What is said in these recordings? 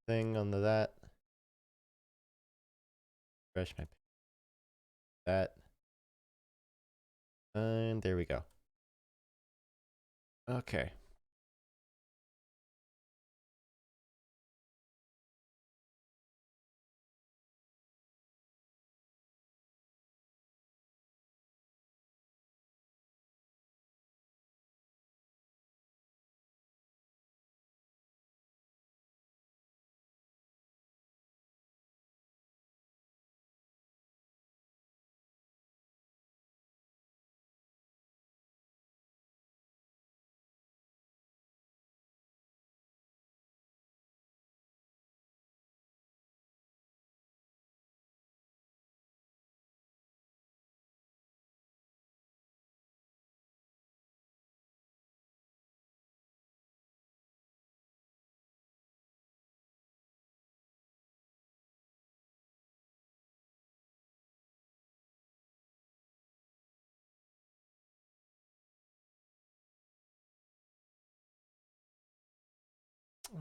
thing on that. Refresh my that. And there we go. Okay.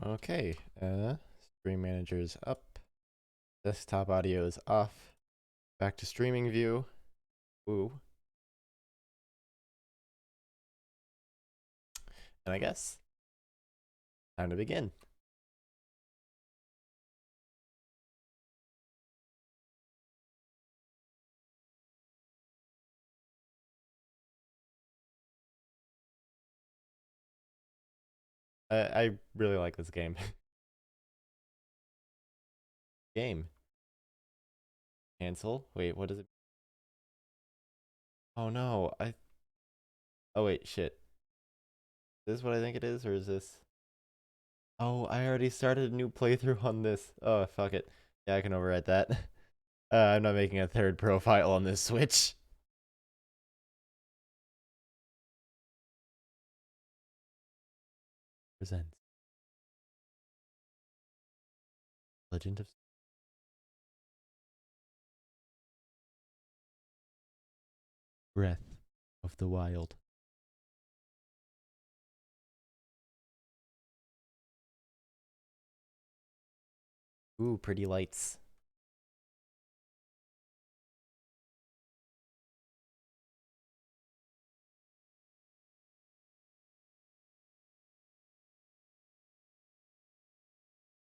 Okay. Stream manager is up. Desktop audio is off. Back to streaming view. Woo. And I guess time to begin. I really like this game. Game. Cancel. Wait, what is it? Oh no. Oh wait, shit. Is this what I think it is, or is this? Oh, I already started a new playthrough on this. Oh, fuck it. Yeah, I can overwrite that. I'm not making a third profile on this Switch. Presents Legend of Breath of the Wild. Ooh, pretty lights.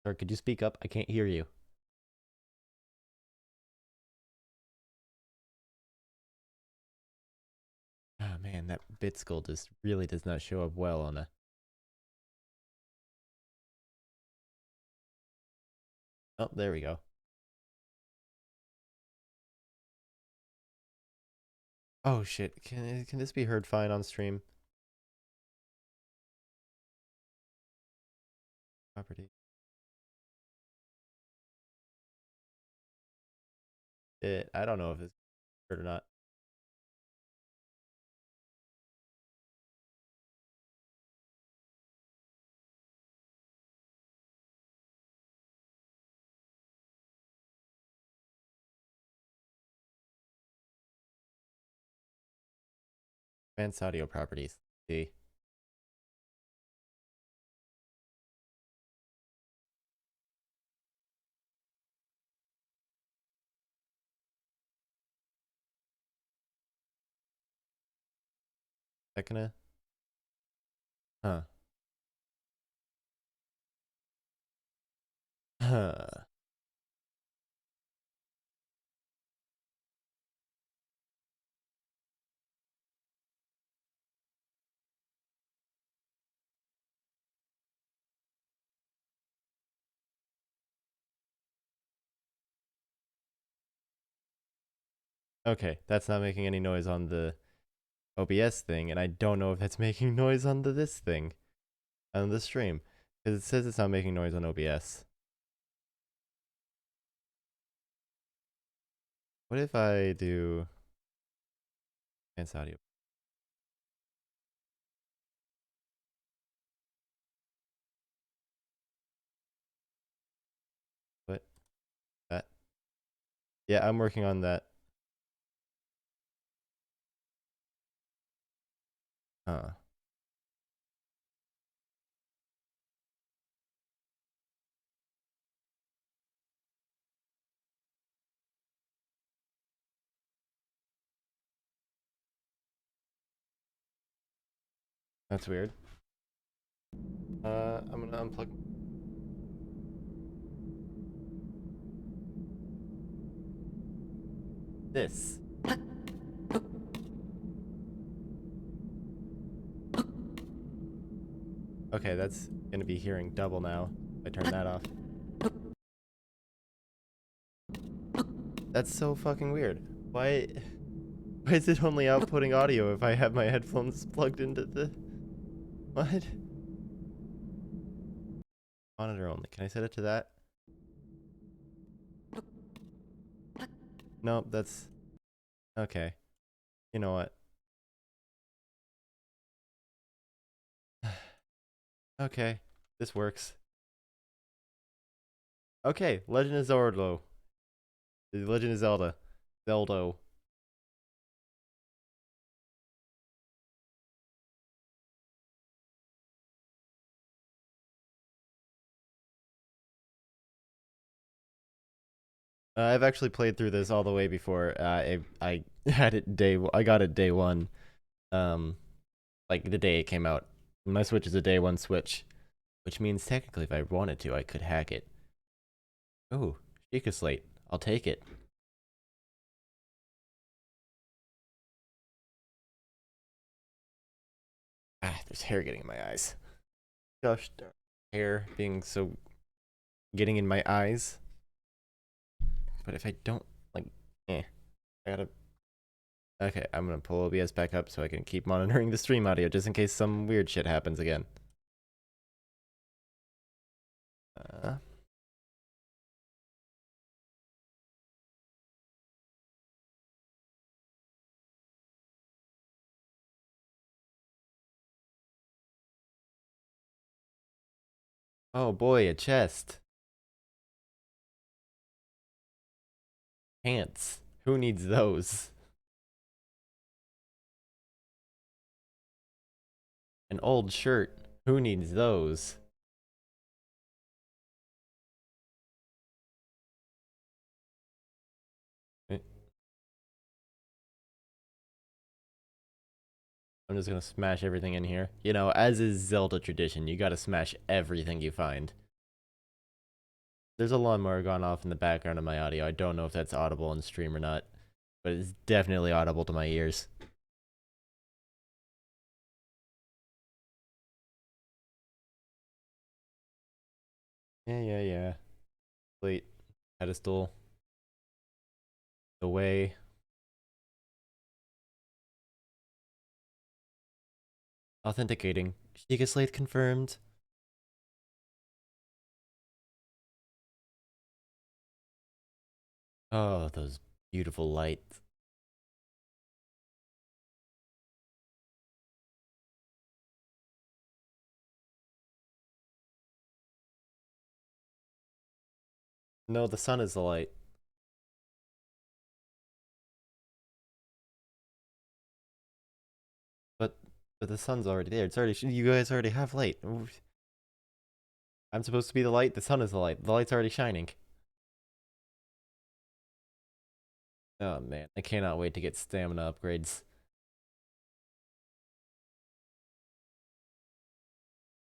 Sorry, could you speak up? I can't hear you. Oh man, that bit skull just really does not show up well on a. Oh, there we go. Oh shit, can this be heard fine on stream? Property. I don't know if it's heard or not. Advanced audio properties. See. That gonna. Huh. Huh. Okay, that's not making any noise on the OBS thing, and I don't know if that's making noise on this thing, on the stream, because it says it's not making noise on OBS. What if I do advanced audio? What? That? Yeah, I'm working on that. Huh. That's weird. I'm gonna unplug this. Okay, that's gonna be hearing double now. If I turn that off. That's so fucking weird. Why? Why is it only outputting audio if I have my headphones plugged into the what? Monitor only. Can I set it to that? Nope. That's okay. You know what? Okay, this works. Okay, Legend of Zorldo. The Legend of Zelda. Zeldo. I've actually played through this all the way before. I had it I got it day one. Um, like the day it came out. My Switch is a day one Switch, which means technically, if I wanted to, I could hack it. Ooh, Sheikah Slate. I'll take it. Ah, there's hair getting in my eyes. Gosh, darn. Hair being so getting in my eyes. But if I don't like, I gotta. Okay, I'm gonna pull OBS back up so I can keep monitoring the stream audio just in case some weird shit happens again. Uh, oh boy, a chest. Pants. Who needs those? An old shirt. Who needs those? Eh, I'm just gonna smash everything in here. You know, as is Zelda tradition, you gotta smash everything you find. There's a lawnmower going off in the background of my audio. I don't know if that's audible in stream or not, but it's definitely audible to my ears. Yeah. Plate, pedestal, the way. Authenticating. Sheikah Slate confirmed. Oh, those beautiful lights. No, the sun is the light. But but the sun's already there. It's already you guys already have light. I'm supposed to be the light. The sun is the light. The light's already shining. Oh man, I cannot wait to get stamina upgrades.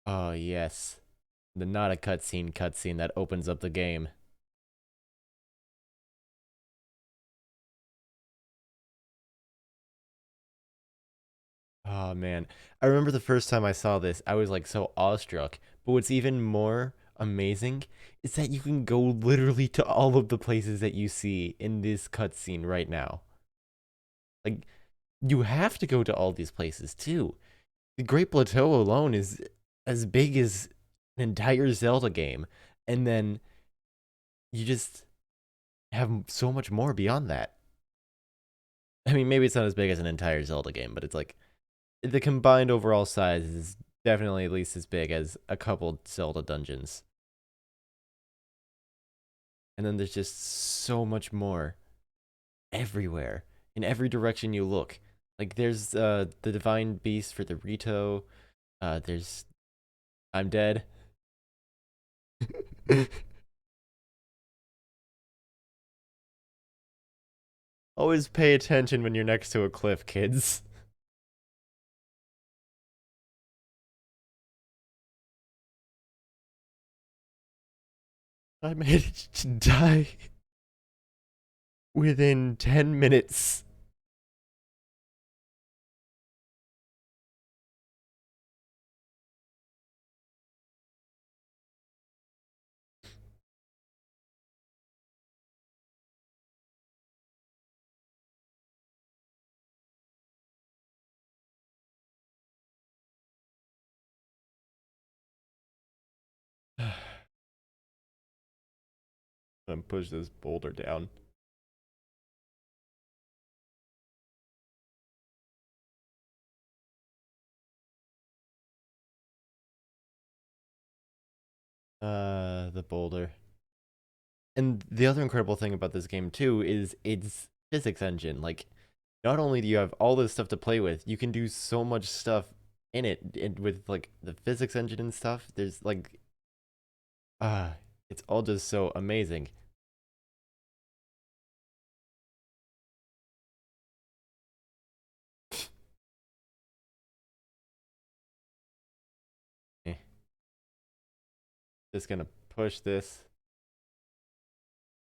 Oh yes, the not a cutscene that opens up the game. Oh man, I remember the first time I saw this, I was like so awestruck. But what's even more amazing is that you can go literally to all of the places that you see in this cutscene right now. Like you have to go to all these places too. The Great Plateau alone is as big as an entire Zelda game, and then you just have so much more beyond that. I mean, maybe it's not as big as an entire Zelda game, but it's like the combined overall size is definitely at least as big as a couple Zelda dungeons. And then there's just so much more everywhere, in every direction you look. Like there's the Divine Beast for the Rito. There's I'm dead. Always pay attention when you're next to a cliff, kids. I managed to die within 10 minutes. I'm push this boulder down. The boulder. And the other incredible thing about this game too is its physics engine. Like, not only do you have all this stuff to play with, you can do so much stuff in it and with like the physics engine and stuff. There's like ah, it's all just so amazing. Eh, just gonna push this.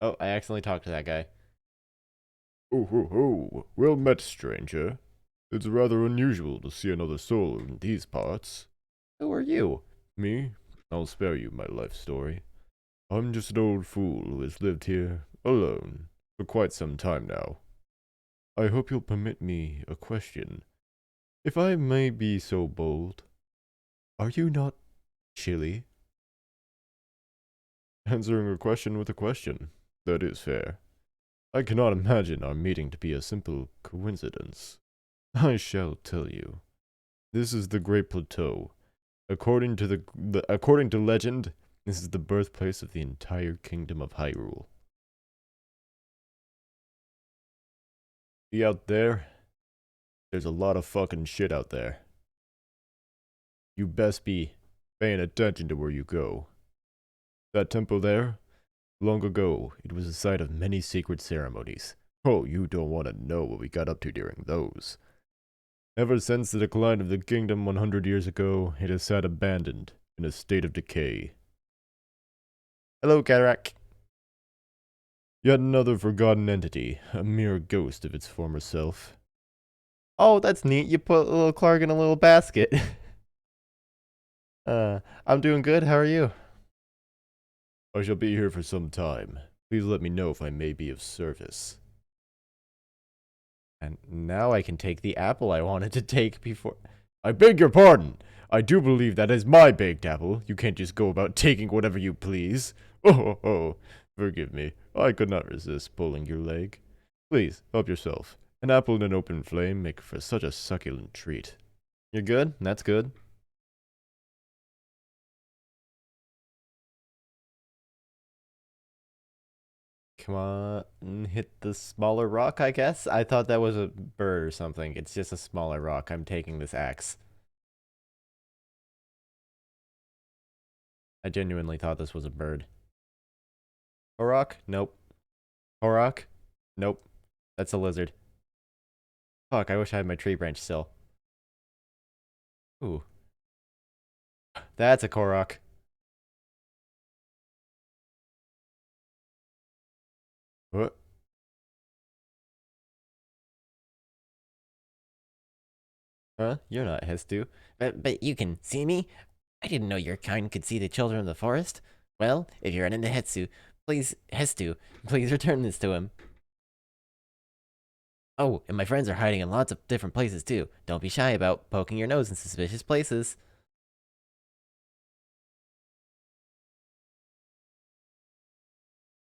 Oh, I accidentally talked to that guy. Oh ho ho! Well met, stranger. It's rather unusual to see another soul in these parts. Who are you? Me? I'll spare you my life story. I'm just an old fool who has lived here, alone, for quite some time now. I hope you'll permit me a question. If I may be so bold, are you not chilly? Answering a question with a question. That is fair. I cannot imagine our meeting to be a simple coincidence. I shall tell you. This is the Great Plateau. According to legend, this is the birthplace of the entire kingdom of Hyrule. See out there? There's a lot of fucking shit out there. You best be paying attention to where you go. That temple there? Long ago, it was the site of many sacred ceremonies. Oh, you don't want to know what we got up to during those. Ever since the decline of the kingdom 100 years ago, it has sat abandoned, in a state of decay. Hello, Cataract. Yet another forgotten entity, a mere ghost of its former self. Oh, that's neat. You put a little Clark in a little basket. I'm doing good. How are you? I shall be here for some time. Please let me know if I may be of service. And now I can take the apple I wanted to take before. I beg your pardon! I do believe that is my baked apple. You can't just go about taking whatever you please. Oh, forgive me. I could not resist pulling your leg. Please, help yourself. An apple in an open flame make for such a succulent treat. You're good? That's good. Come on, hit the smaller rock, I guess? I thought that was a bird or something. It's just a smaller rock. I'm taking this axe. I genuinely thought this was a bird. Korok? Nope. Korok? Nope. That's a lizard. Fuck, I wish I had my tree branch still. Ooh. That's a Korok. What? Huh? You're not Hestu. But you can see me? I didn't know your kind could see the children of the forest. Well, if you're into Hestu, please return this to him. Oh, and my friends are hiding in lots of different places too. Don't be shy about poking your nose in suspicious places.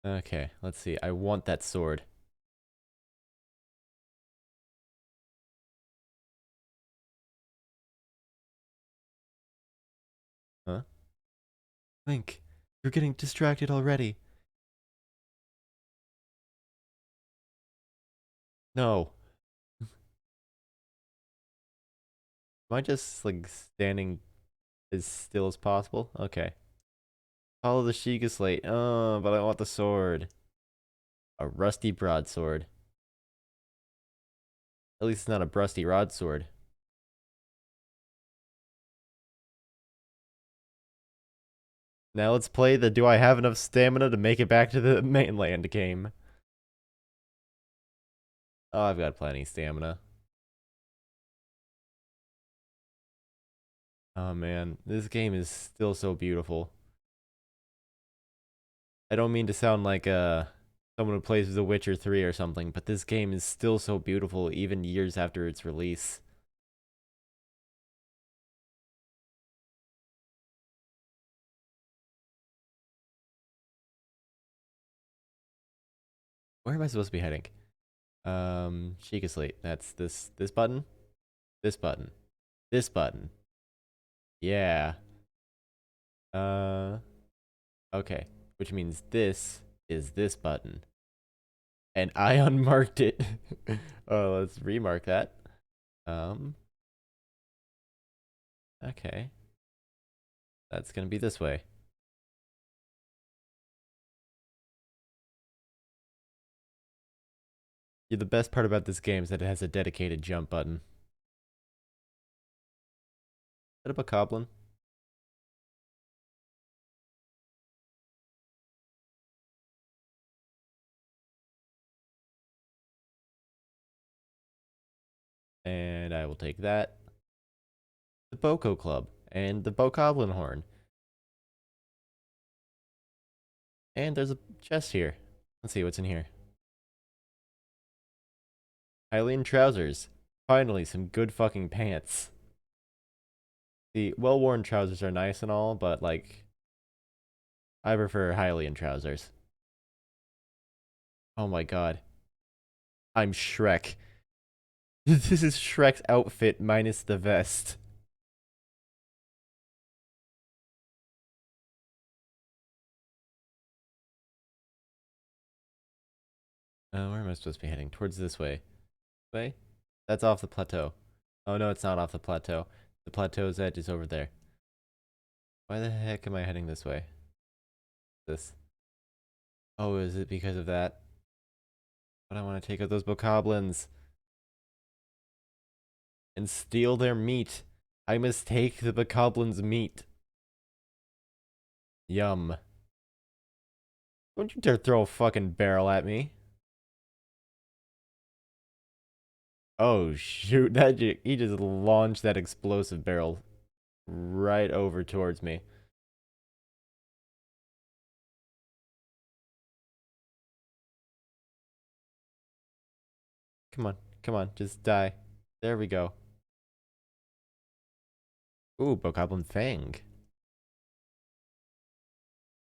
Okay, let's see. I want that sword. Huh? Link, you're getting distracted already. No. Am I just, like, standing as still as possible? Okay. Follow the Sheikah Slate. Oh, but I want the sword. A rusty broadsword. At least it's not a rusty rodsword. Now let's play the do I have enough stamina to make it back to the mainland game. Oh, I've got plenty stamina. Oh man, this game is still so beautiful. I don't mean to sound like someone who plays The Witcher 3 or something, but this game is still so beautiful even years after its release. Where am I supposed to be heading? Sheikah Slate. That's this button? This button. This button. Yeah. Uh okay. Which means this is this button. And I unmarked it. Oh, let's remark that. Um okay. That's gonna be this way. Yeah, the best part about this game is that it has a dedicated jump button. Is that a bokoblin? And I will take that. The Boko Club. And the Bokoblin Horn. And there's a chest here. Let's see what's in here. Hylian trousers. Finally, some good fucking pants. The well-worn trousers are nice and all, but like, I prefer Hylian trousers. Oh my god. I'm Shrek. This is Shrek's outfit minus the vest. Where am I supposed to be heading? Towards this way. Way? That's off the plateau. Oh no, it's not off the plateau. The plateau's edge is over there. Why the heck am I heading this way? This. Oh, is it because of that? But I want to take out those bokoblins and steal their meat. I must take the bokoblins' meat. Yum. Don't you dare throw a fucking barrel at me. Oh shoot, he just launched that explosive barrel right over towards me. Come on, just die. There we go. Ooh, Bokoblin Fang.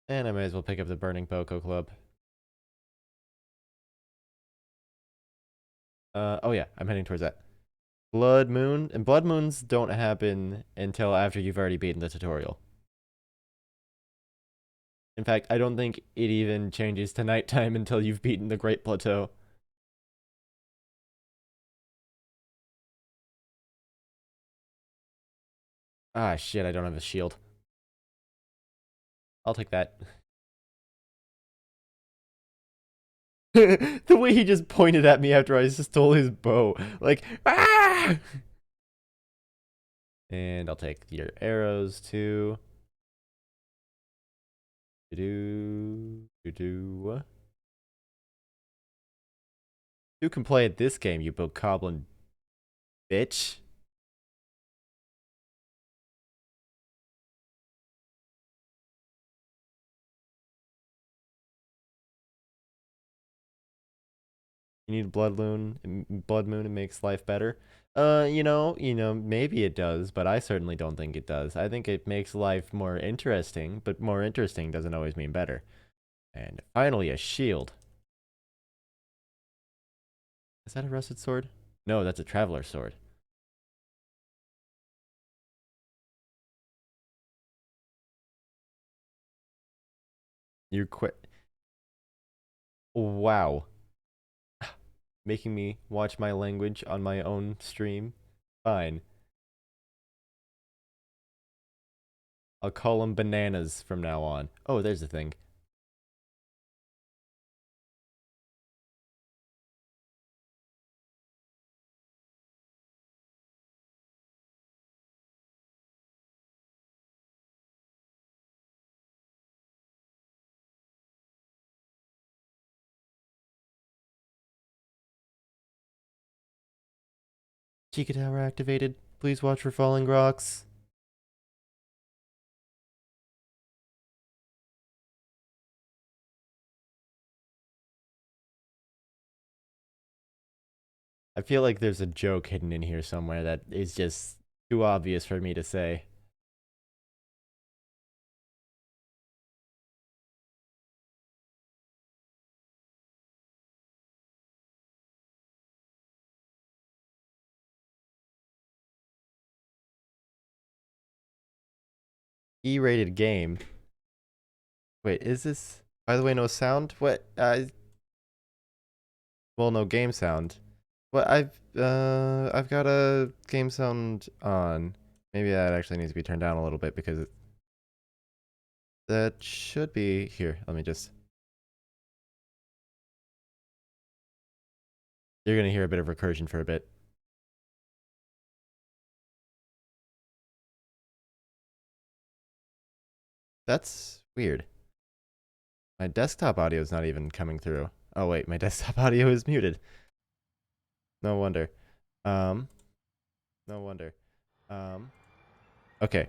And I might as well pick up the Burning Boko Club. Oh yeah, I'm heading towards that. Blood Moon, and Blood Moons don't happen until after you've already beaten the tutorial. In fact, I don't think it even changes to nighttime until you've beaten the Great Plateau. Ah, shit, I don't have a shield. I'll take that. The way he just pointed at me after I stole his bow. Like, ah! And I'll take your arrows too. Do. Who can play at this game, you bokoblin bitch? You need blood moon, it makes life better. Maybe it does, but I certainly don't think it does. I think it makes life more interesting, but more interesting doesn't always mean better. And finally, a shield. Is that a rusted sword? No, that's a traveler sword. You quit. Wow. Making me watch my language on my own stream. Fine. I'll call them bananas from now on. Oh, there's the thing. Chica Tower activated. Please watch for falling rocks. I feel like there's a joke hidden in here somewhere that is just too obvious for me to say. E-rated game. Wait, is this? By the way, no sound. What? Well, no game sound. What? I've got a game sound on. Maybe that actually needs to be turned down a little bit because that should be here. Let me just. You're gonna hear a bit of recursion for a bit. That's weird. My desktop audio is not even coming through. Oh wait, my desktop audio is muted. No wonder. Um, no wonder. Okay.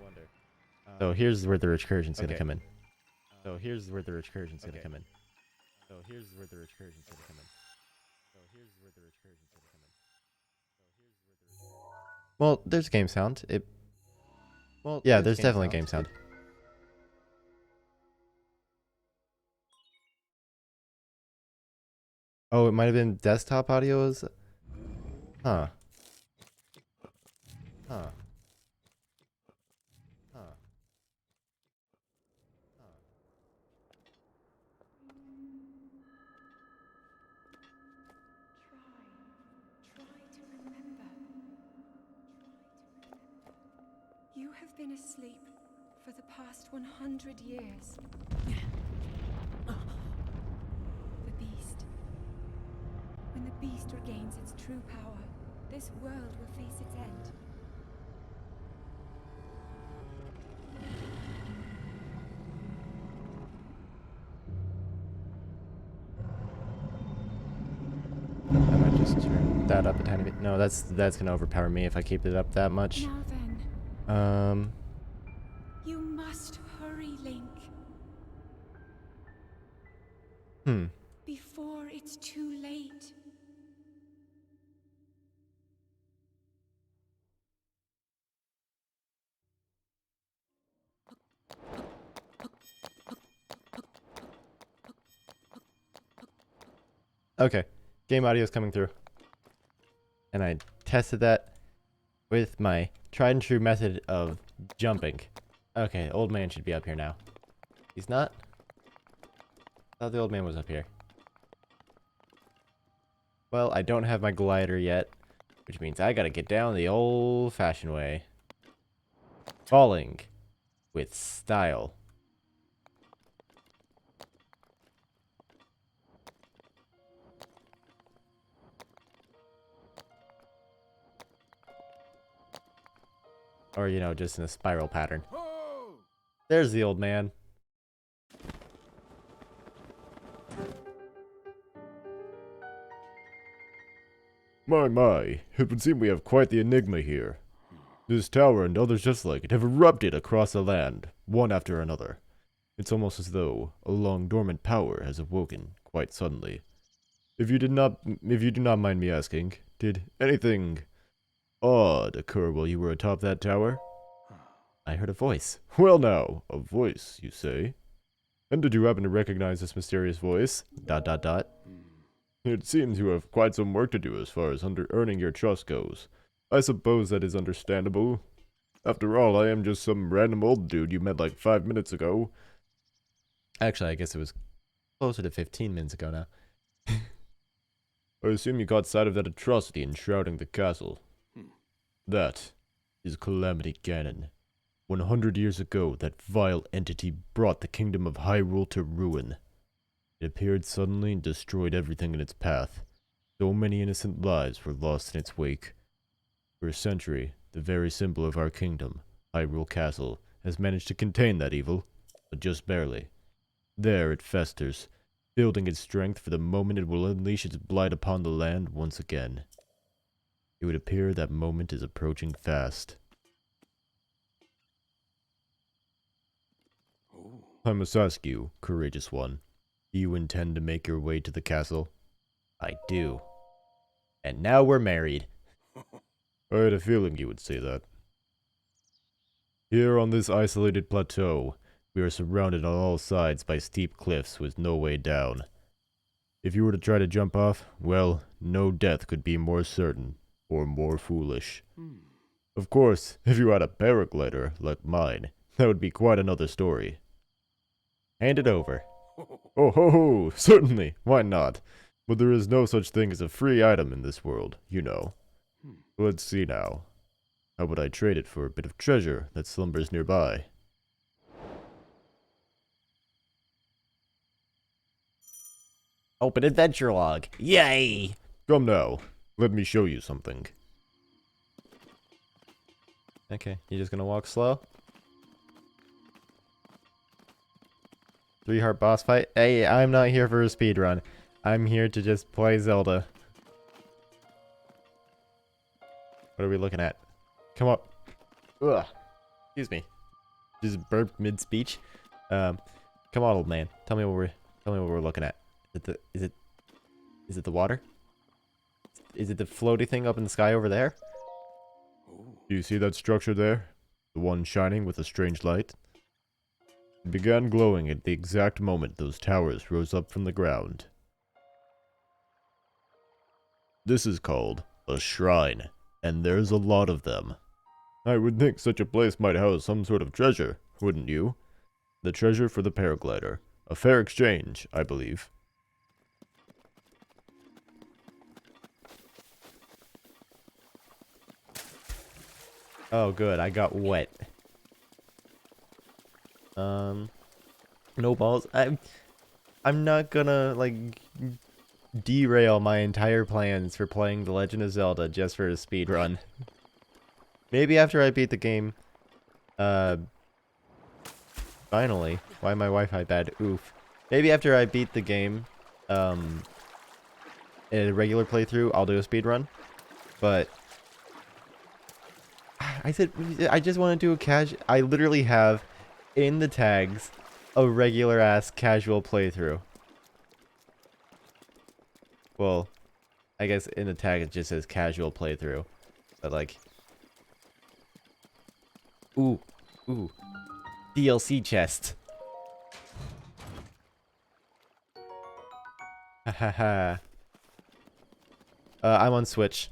So here's where the recursion's gonna come in. So here's where the recursion's gonna come in. So here's where the recursion's gonna come in. So here's where the recursion's gonna come in. Well, there's game sound. Yeah, there's definitely game sound. Oh, it might have been desktop audios. Huh. Huh. Huh. Try to remember. You have been asleep for the past 100 years. The beast. When the beast regains its true power, this world will face its end. I might just turn that up a tiny bit. No, that's gonna overpower me if I keep it up that much. Now then, you must hurry, Link, before it's too late. Okay. Game audio is coming through. And I tested that with my tried and true method of jumping. Okay, old man should be up here now. He's not? I thought the old man was up here. Well, I don't have my glider yet, which means I gotta get down the old-fashioned way. Falling with style. Or, you know, just in a spiral pattern. There's the old man. My, it would seem we have quite the enigma here. This tower and others just like it have erupted across the land, one after another. It's almost as though a long dormant power has awoken quite suddenly. If you do not mind me asking, did anything odd occur while you were atop that tower? I heard a voice. Well now, a voice, you say? And did you happen to recognize this mysterious voice? ... It seems you have quite some work to do as far as earning your trust goes. I suppose that is understandable. After all, I am just some random old dude you met like 5 minutes ago. Actually, I guess it was closer to 15 minutes ago now. I assume you caught sight of that atrocity enshrouding the castle. That is Calamity Ganon. 100 years ago, that vile entity brought the kingdom of Hyrule to ruin. It appeared suddenly and destroyed everything in its path. So many innocent lives were lost in its wake. For a century, the very symbol of our kingdom, Hyrule Castle, has managed to contain that evil, but just barely. There it festers, building its strength for the moment it will unleash its blight upon the land once again. It would appear that moment is approaching fast. I must ask you, courageous one, do you intend to make your way to the castle? I do. And now we're married. I had a feeling you would say that. Here on this isolated plateau, we are surrounded on all sides by steep cliffs with no way down. If you were to try to jump off, well, no death could be more certain, or more foolish. Of course, if you had a paraglider like mine, that would be quite another story. Hand it over. Oh ho ho, certainly, why not? But there is no such thing as a free item in this world, you know. Let's see now. How would I trade it for a bit of treasure that slumbers nearby? Open adventure log. Yay! Come now, let me show you something. Okay, you just gonna walk slow? 3-heart boss fight? Hey, I'm not here for a speed run. I'm here to just play Zelda. What are we looking at? Come up. Ugh. Excuse me. Just burped mid-speech. Come on, old man. Tell me what we're looking at. Is it the water? Is it the floaty thing up in the sky over there? Do you see that structure there? The one shining with a strange light? It began glowing at the exact moment those towers rose up from the ground. This is called a shrine, and there's a lot of them. I would think such a place might house some sort of treasure, wouldn't you? The treasure for the paraglider. A fair exchange, I believe. Oh, good. I got wet. No balls. I'm not gonna, like, derail my entire plans for playing The Legend of Zelda just for a speed run. Maybe after I beat the game. Finally. Why my Wi-Fi bad? Oof. Maybe after I beat the game, in a regular playthrough, I'll do a speed run. But I said I just want to do a casual. I literally have in the tags a regular ass casual playthrough. Well, I guess in the tag it just says casual playthrough, but like, ooh, DLC chest. Hahaha. I'm on Switch.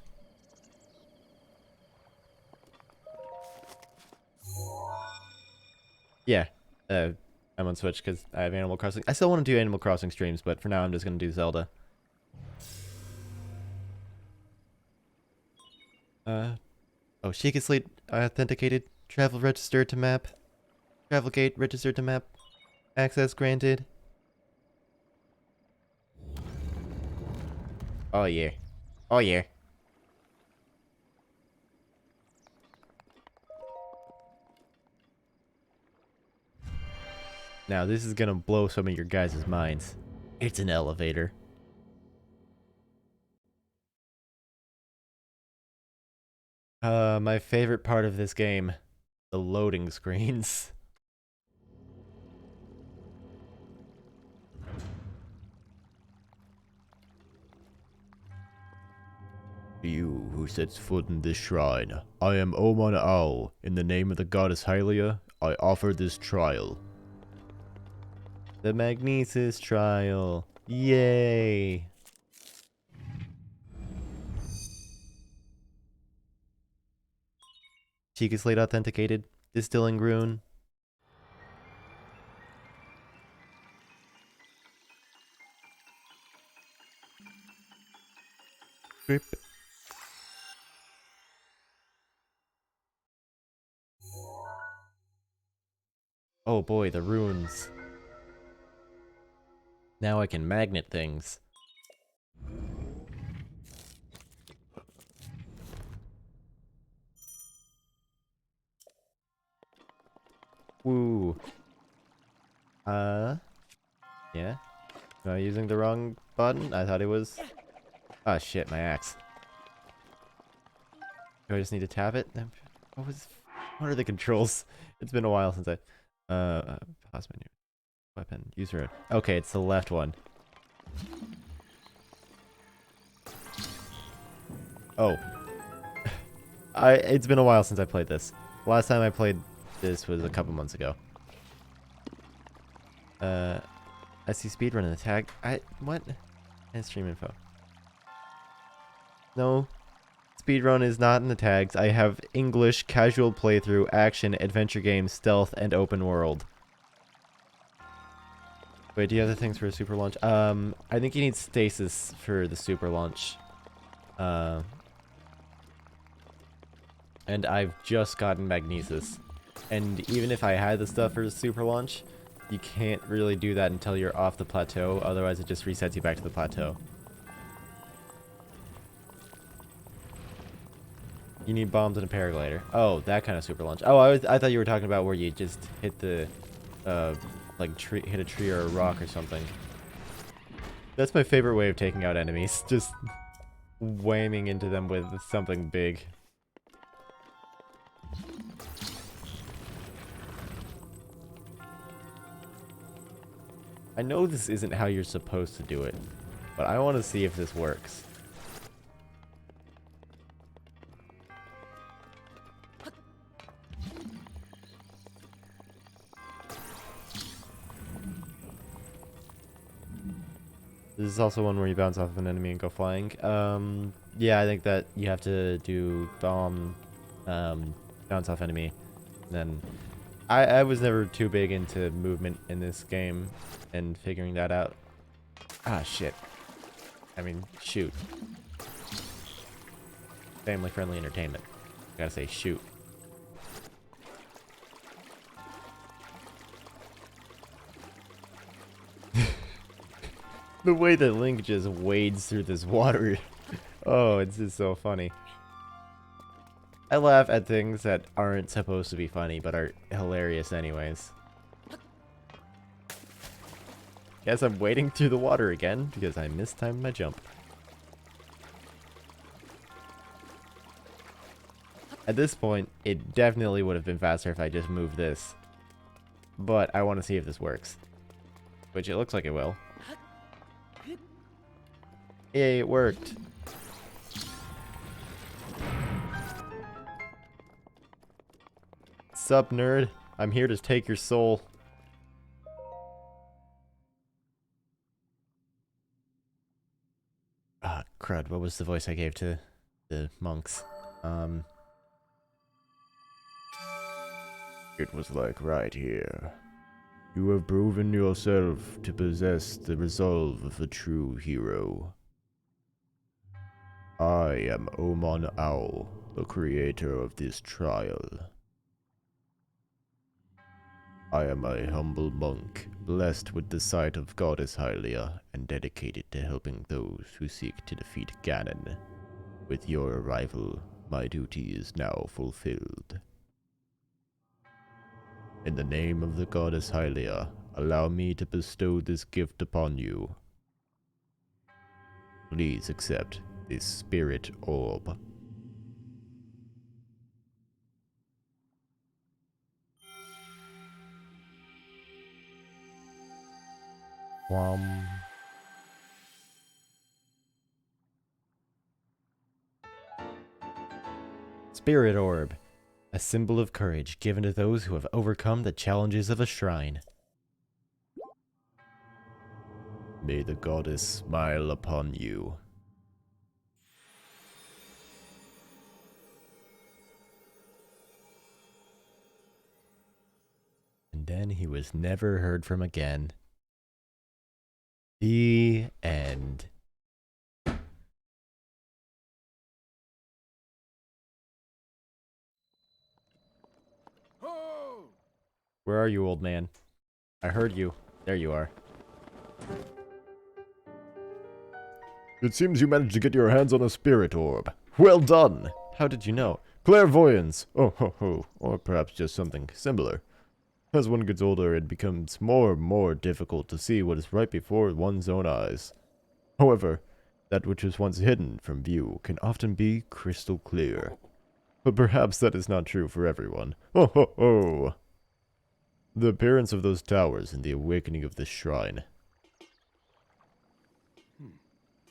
Yeah, I'm on Switch because I have Animal Crossing. I still want to do Animal Crossing streams, but for now I'm just going to do Zelda. Oh, Sheikah Slate authenticated. Travel registered to map. Travel gate registered to map. Access granted. Oh yeah. Oh yeah. Now this is gonna blow some of your guys' minds. It's an elevator. My favorite part of this game. The loading screens. You who sets foot in this shrine, I am Oman Ao. In the name of the goddess Hylia, I offer this trial. The Magnesis trial. Yay. Sheikah Slate authenticated. Distilling rune. Grip. Oh boy, the runes. Now I can magnet things. Woo. Yeah. Am I using the wrong button? I thought it was... Ah, shit, my axe. Do I just need to tap it? What are the controls? It's been a while since I pause menu. Weapon. User. Okay, it's the left one. Oh. It's been a while since I played this. Last time I played this was a couple months ago. I see speedrun in the tag. What? And stream info. No. Speedrun is not in the tags. I have English, casual playthrough, action, adventure game, stealth, and open world. Wait, do you have the things for a super launch? I think you need stasis for the super launch. And I've just gotten magnesis. And even if I had the stuff for the super launch, you can't really do that until you're off the plateau. Otherwise, it just resets you back to the plateau. You need bombs and a paraglider. Oh, that kind of super launch. Oh, I thought you were talking about where you just hit the, like hit a tree or a rock or something. That's my favorite way of taking out enemies. Just whamming into them with something big. I know this isn't how you're supposed to do it, but I want to see if this works. This is also one where you bounce off of an enemy and go flying. Yeah, I think that you have to do bomb, bounce off enemy. Then, I was never too big into movement in this game and figuring that out. Ah, shit. I mean, shoot. Family-friendly entertainment. Gotta say shoot. The way that Link just wades through this water. Oh, it's just so funny. I laugh at things that aren't supposed to be funny, but are hilarious anyways. Guess I'm wading through the water again, because I mistimed my jump. At this point, it definitely would have been faster if I just moved this. But I want to see if this works. Which it looks like it will. Yay, it worked. Sup, nerd? I'm here to take your soul. Ah, crud. What was the voice I gave to the monks? It was like right here. You have proven yourself to possess the resolve of a true hero. I am Oman Owl, the creator of this trial. I am a humble monk, blessed with the sight of Goddess Hylia, and dedicated to helping those who seek to defeat Ganon. With your arrival, my duty is now fulfilled. In the name of the Goddess Hylia, allow me to bestow this gift upon you. Please accept this spirit orb. Spirit Orb. A symbol of courage given to those who have overcome the challenges of a shrine. May the goddess smile upon you. And then he was never heard from again. The end. Where are you, old man? I heard you. There you are. It seems you managed to get your hands on a spirit orb. Well done! How did you know? Clairvoyance! Oh ho ho, or perhaps just something similar. As one gets older, it becomes more and more difficult to see what is right before one's own eyes. However, that which was once hidden from view can often be crystal clear. But perhaps that is not true for everyone. Ho ho ho! The appearance of those towers and the awakening of this shrine.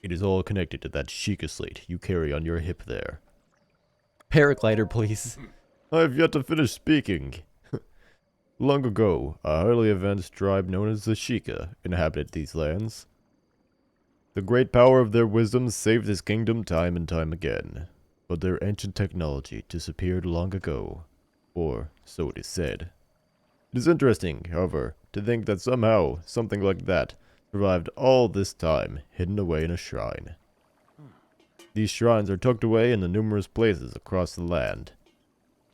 It is all connected to that Sheikah slate you carry on your hip there. Paraglider, please. I have yet to finish speaking. Long ago, a highly advanced tribe known as the Sheikah inhabited these lands. The great power of their wisdom saved this kingdom time and time again, but their ancient technology disappeared long ago, or so it is said. It is interesting, however, to think that somehow something like that survived all this time hidden away in a shrine. These shrines are tucked away in the numerous places across the land.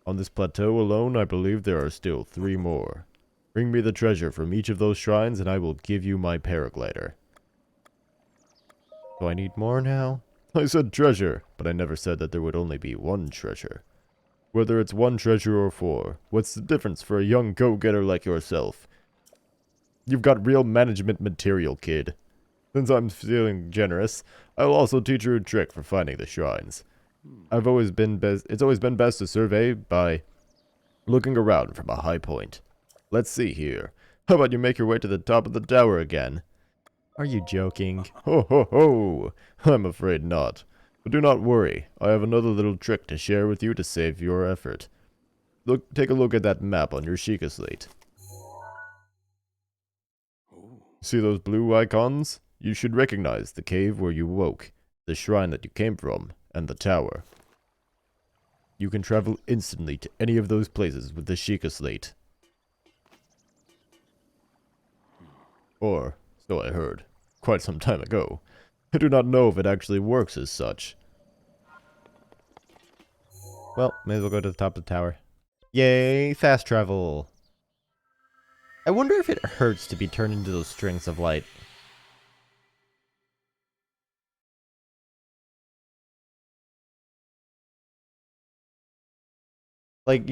On this plateau alone, I believe there are still 3 more. Bring me the treasure from each of those shrines and I will give you my paraglider. Do I need more now? I said treasure, but I never said that there would only be 1 treasure. Whether it's 1 treasure or 4, what's the difference for a young go-getter like yourself? You've got real management material, kid. Since I'm feeling generous, I'll also teach you a trick for finding the shrines. It's always been best to survey by looking around from a high point. Let's see here. How about you make your way to the top of the tower again? Are you joking? Ho ho ho! I'm afraid not. But do not worry, I have another little trick to share with you to save your effort. Take a look at that map on your Sheikah slate. See those blue icons? You should recognize the cave where you woke, the shrine that you came from, and the tower. You can travel instantly to any of those places with the Sheikah slate. Or, so I heard, quite some time ago. I do not know if it actually works as such. Well, may as well go to the top of the tower. Yay, fast travel! I wonder if it hurts to be turned into those strings of light. Like,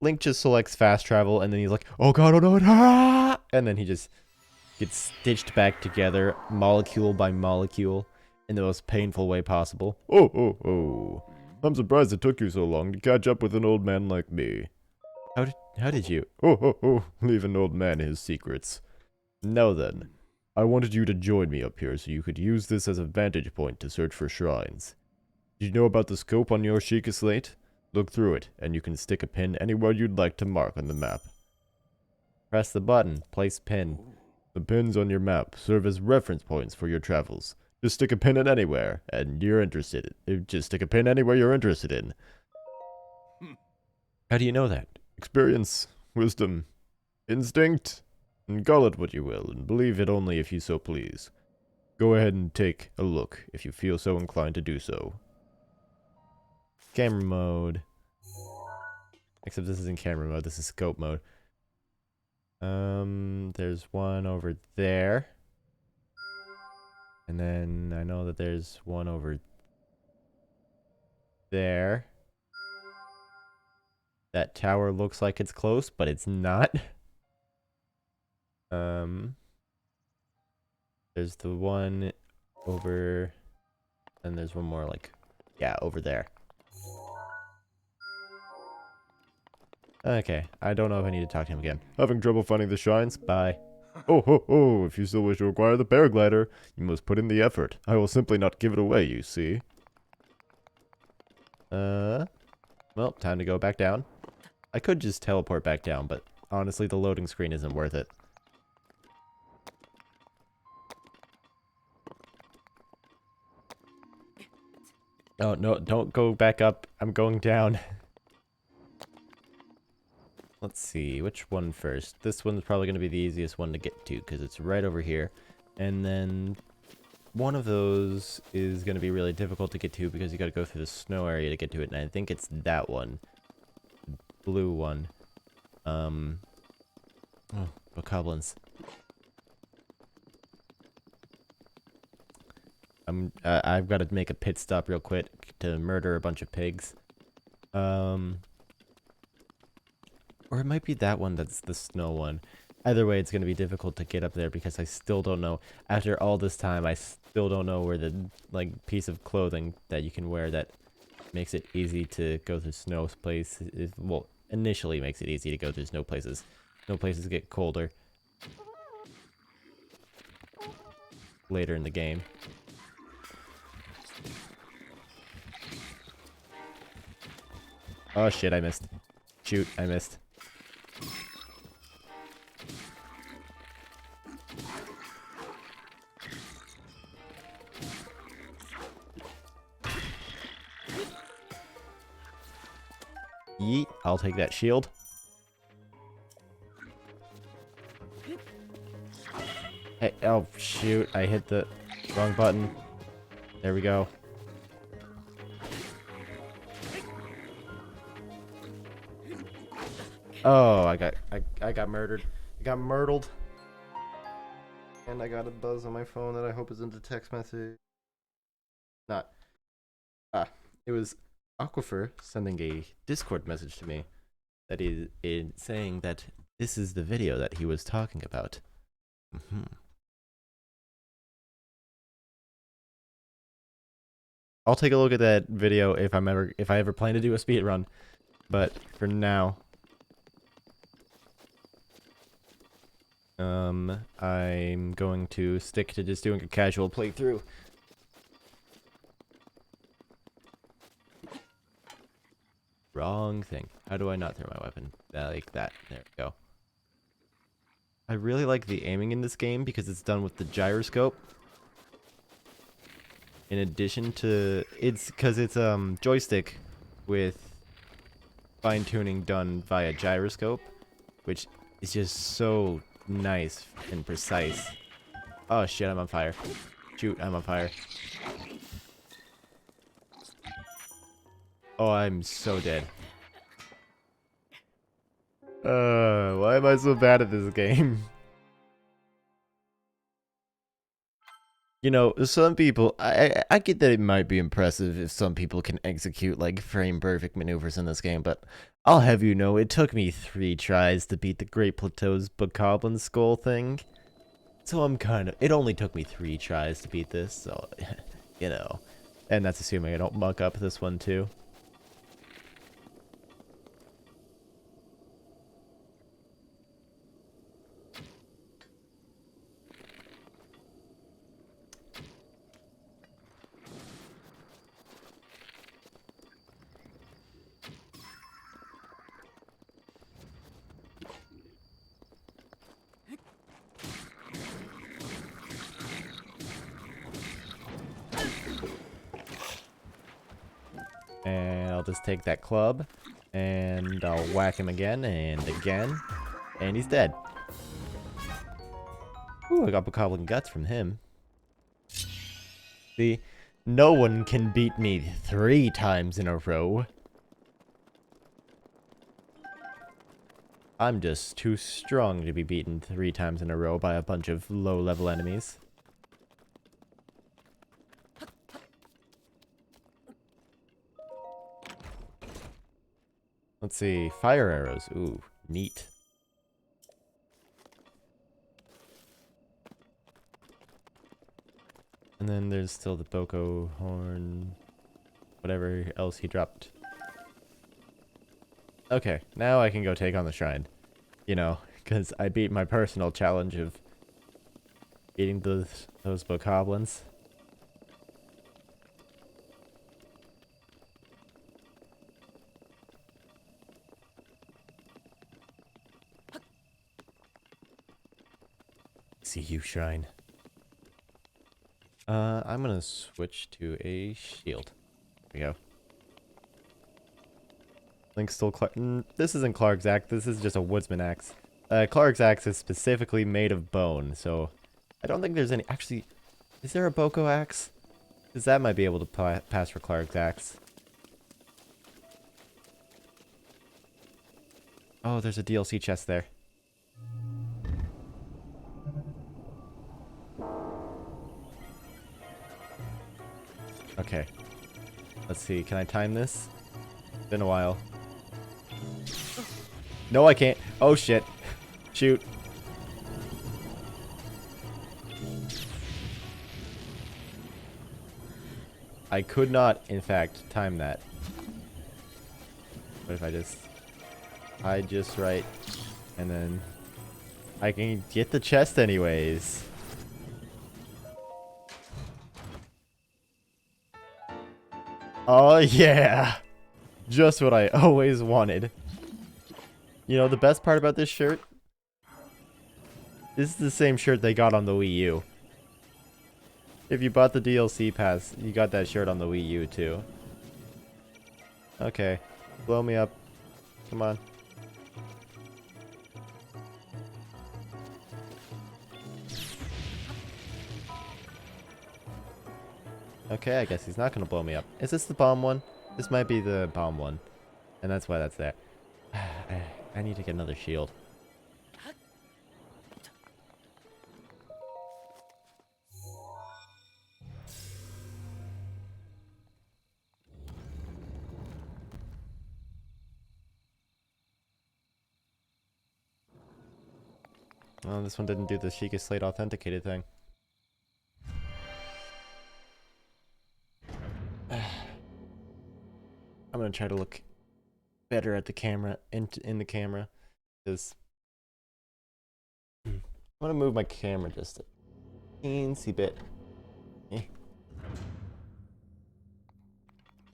Link just selects fast travel, and then he's like, oh god, oh no, ah! And then he just gets stitched back together, molecule by molecule, in the most painful way possible. Oh, oh, oh. I'm surprised it took you so long to catch up with an old man like me. How did you? Oh, oh, oh. Leave an old man his secrets. Now then, I wanted you to join me up here so you could use this as a vantage point to search for shrines. Did you know about the scope on your Sheikah slate? Look through it, and you can stick a pin anywhere you'd like to mark on the map. Press the button. Place pin. The pins on your map serve as reference points for your travels. Just stick a pin in anywhere, and you're interested in. Just stick a pin anywhere you're interested in. How do you know that? Experience, wisdom, instinct, and call it what you will, and believe it only if you so please. Go ahead and take a look if you feel so inclined to do so. Camera mode. Except this isn't camera mode, this is scope mode. There's one over there. And then I know that there's one over there. That tower looks like it's close, but it's not. There's the one over, and there's one more like, yeah, over there. Okay, I don't know if I need to talk to him again. Having trouble finding the shrines? Bye. Oh ho ho, if you still wish to acquire the paraglider, you must put in the effort. I will simply not give it away, you see. Well, time to go back down. I could just teleport back down, but honestly, the loading screen isn't worth it. Oh, no, don't go back up. I'm going down. Let's see, which one first? This one's probably going to be the easiest one to get to, because it's right over here. And then one of those is going to be really difficult to get to, because you got to go through the snow area to get to it, and I think it's that one. Blue one. Oh, bokoblins. I've got to make a pit stop real quick to murder a bunch of pigs. Or it might be that one that's the snow one. Either way, it's going to be difficult to get up there because I still don't know. After all this time, I still don't know where the, like, piece of clothing that you can wear that makes it easy to go through snow places. Well, initially makes it easy to go through snow places. Snow places get colder later in the game. Oh shit, I missed. Shoot, I missed. Yeet, I'll take that shield. Hey, oh shoot, I hit the wrong button. There we go. Oh, I got murdered. I got murdered. And I got a buzz on my phone that I hope isn't a text message. Not. It was Aquifer sending a Discord message to me that is saying that this is the video that he was talking about. I'll take a look at that video if I ever plan to do a speed run. But for now, I'm going to stick to just doing a casual playthrough. Wrong thing. How do I not throw my weapon? Like that. There we go. I really like the aiming in this game because it's done with the gyroscope. In addition to... It's joystick with fine-tuning done via gyroscope, which is just so nice and precise. Oh shit, I'm on fire. Shoot, I'm on fire. Oh, I'm so dead. Why am I so bad at this game? You know, some people, I get that it might be impressive if some people can execute, like, frame-perfect maneuvers in this game, but I'll have you know, it took me 3 tries to beat the Great Plateau's Bokoblin Skull thing. So it only took me 3 tries to beat this, so, you know. And that's assuming I don't muck up this one, too. And I'll just take that club, and I'll whack him again, and again, and he's dead. Ooh, I got Bokoblin Guts from him. See, no one can beat me 3 times in a row. I'm just too strong to be beaten 3 times in a row by a bunch of low-level enemies. Let's see, fire arrows. Ooh, neat. And then there's still the Boko horn, whatever else he dropped. Okay, now I can go take on the shrine. You know, because I beat my personal challenge of beating those Bokoblins. See you, shrine. I'm gonna switch to a shield. There we go. Link's still this isn't Clark's axe, this is just a woodsman axe. Clark's axe is specifically made of bone, so I don't think there's any... Actually, is there a Boko axe? Because that might be able to pass for Clark's axe. Oh, there's a DLC chest there. Okay. Let's see, can I time this? It's been a while. No, I can't. Oh, shit. Shoot. I could not, in fact, time that. But if I just hide just right, and then I can get the chest anyways. Oh yeah! Just what I always wanted. You know, the best part about this shirt? This is the same shirt they got on the Wii U. If you bought the DLC pass, you got that shirt on the Wii U too. Okay. Blow me up. Come on. Okay, I guess he's not gonna blow me up. Is this the bomb one? This might be the bomb one. And that's why that's there. I need to get another shield. Oh, this one didn't do the Sheikah Slate authenticated thing. I'm gonna try to look better at the camera, in the camera, because I'm gonna move my camera just a teensy bit. Eh.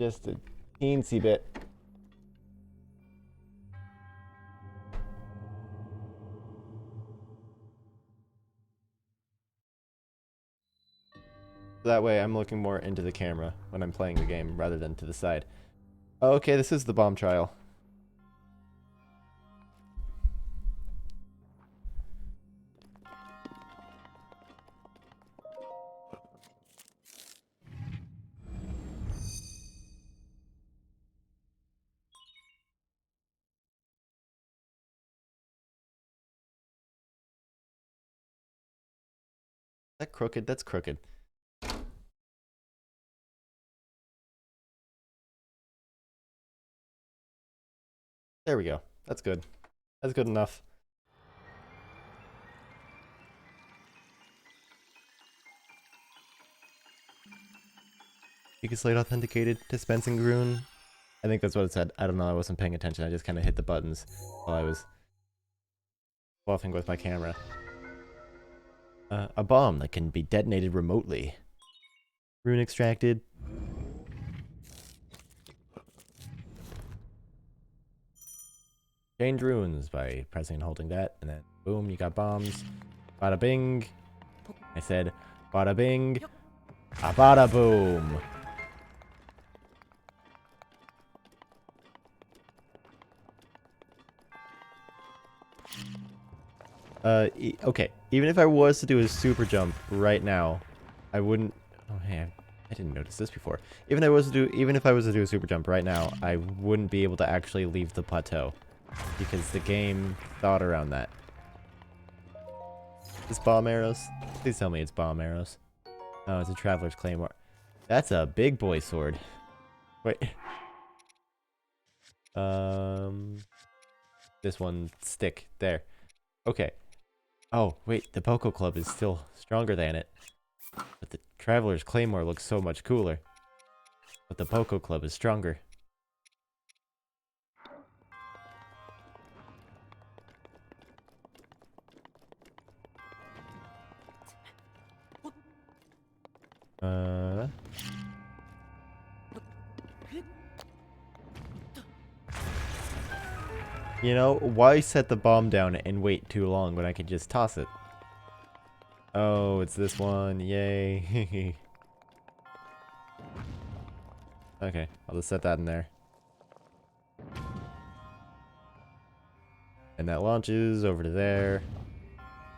Just a teensy bit. That way I'm looking more into the camera when I'm playing the game rather than to the side. Okay, this is the bomb trial. Is that crooked? That's crooked. There we go. That's good. That's good enough. Sheikah Slate authenticated, dispensing rune. I think that's what it said. I don't know, I wasn't paying attention. I just kind of hit the buttons while I was fluffing with my camera. A bomb that can be detonated remotely. Rune extracted. Change runes by pressing and holding that, and then boom, you got bombs. Bada bing. I said bada bing. A bada boom. Okay. Even if I was to do a super jump right now, I wouldn't. Oh, hey, I didn't notice this before. Even if I was to do a super jump right now, I wouldn't be able to actually leave the plateau because the game thought around that. Is bomb arrows? Please tell me it's bomb arrows. Oh, it's a traveler's claymore. That's a big boy sword. Wait. This one stick there. Okay. Oh, wait, the Poco Club is still stronger than it. But the Traveler's Claymore looks so much cooler. But the Poco Club is stronger. You know, why set the bomb down and wait too long when I could just toss it? Oh, it's this one. Yay. Okay, I'll just set that in there. And that launches over to there.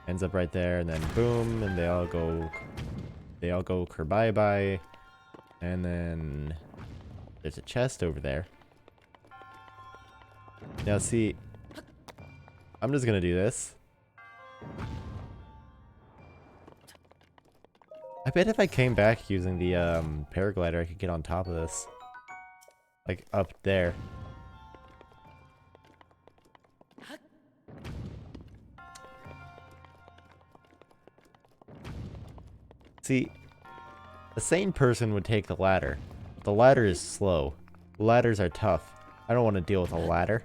Ends up right there, and then boom, and they all go kerbye-bye. And then there's a chest over there. Now see, I'm just gonna do this. I bet if I came back using the paraglider, I could get on top of this. Like up there. See, A sane person would take the ladder. The ladder is slow. Ladders are tough. I don't want to deal with a ladder.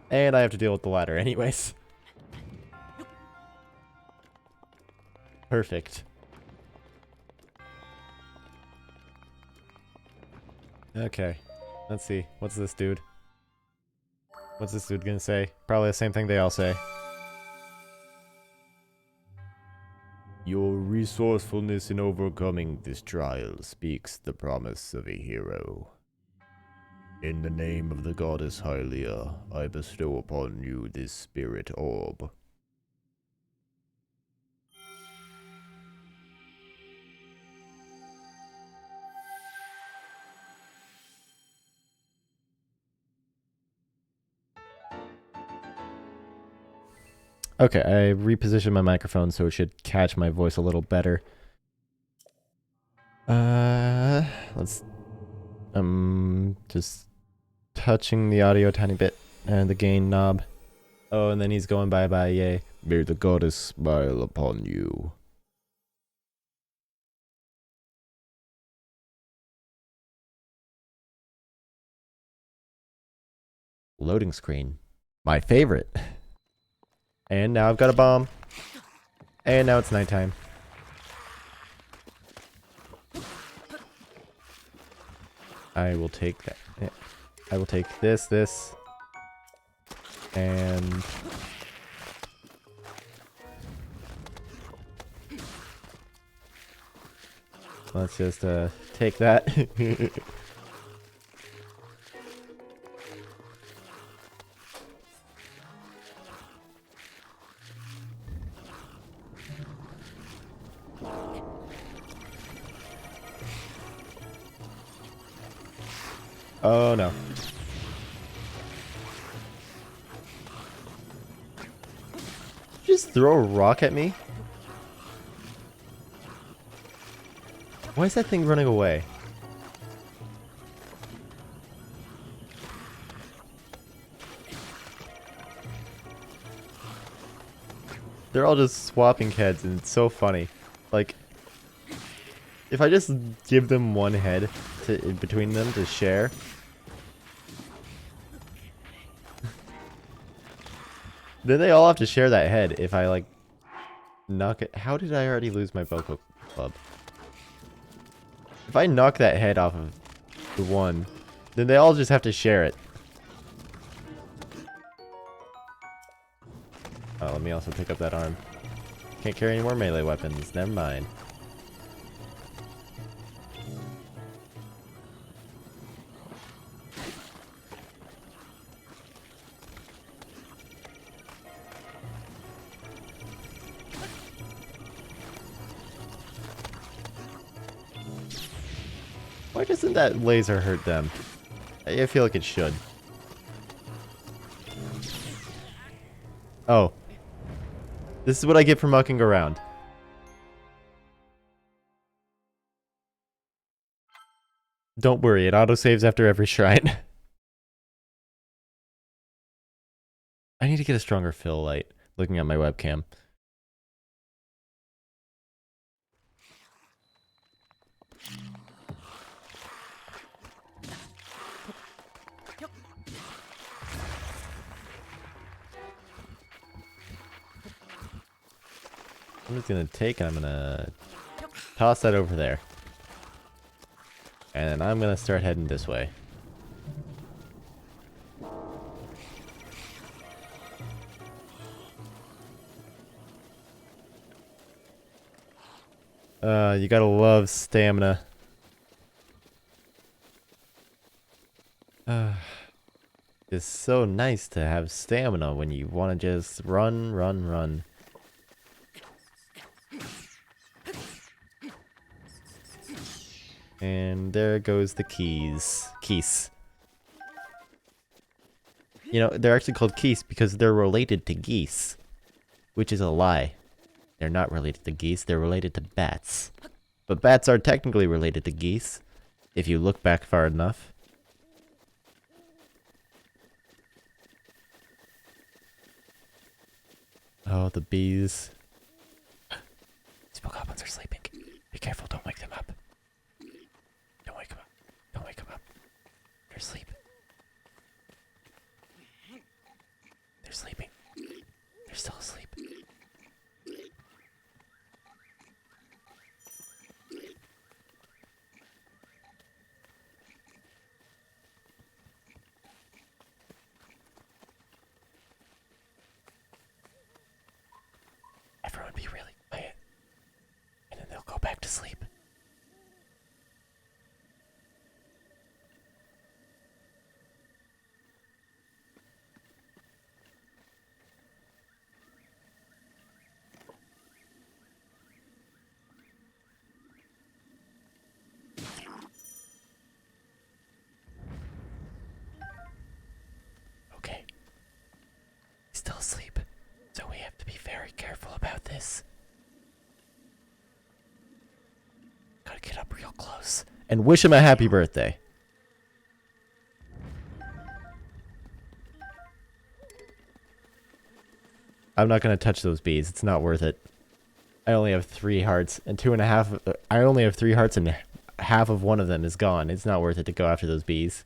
And I have to deal with the ladder anyways. Perfect. Okay. Let's see. What's this dude? What's this dude gonna say? Probably the same thing they all say. Your resourcefulness in overcoming this trial speaks the promise of a hero. In the name of the goddess Hylia, I bestow upon you this spirit orb. Okay, I repositioned my microphone so it should catch my voice a little better. Let's just touching the audio a tiny bit and the gain knob. Oh, and then he's going bye bye, yay. May the goddess smile upon you. Loading screen. My favorite. And now I've got a bomb. And now it's nighttime. I will take that. Yeah. I will take this, and let's just take that. Oh no. Just throw a rock at me? Why is that thing running away? They're all just swapping heads and it's so funny. Like, if I just give them one head to in between them to share. Then they all have to share that head if I like knock it. How did I already lose my Boko club? If I knock that head off of the one, then they all just have to share it. Oh, let me also pick up that arm. Can't carry any more melee weapons. Never mind. Why doesn't that laser hurt them? I feel like it should. Oh. This is what I get for mucking around. Don't worry, it autosaves after every shrine. I need to get a stronger fill light, looking at my webcam. I'm just gonna take and I'm gonna toss that over there. And then I'm gonna start heading this way. You gotta love stamina. It's so nice to have stamina when you want to just run, run, run. And there goes the keys. Keys. You know, they're actually called keys because they're related to geese. Which is a lie. They're not related to geese, they're related to bats. But bats are technically related to geese, if you look back far enough. Oh, the bees. They're sleeping. They're still asleep. Everyone be really quiet. And then they'll go back to sleep. Okay. He's still asleep, so we have to be very careful about this. Gotta get up real close. And wish him a happy birthday. I'm not gonna touch those bees. It's not worth it. I only have 3 hearts, and 2.5. I only have 3 hearts, and half of one of them is gone. It's not worth it to go after those bees.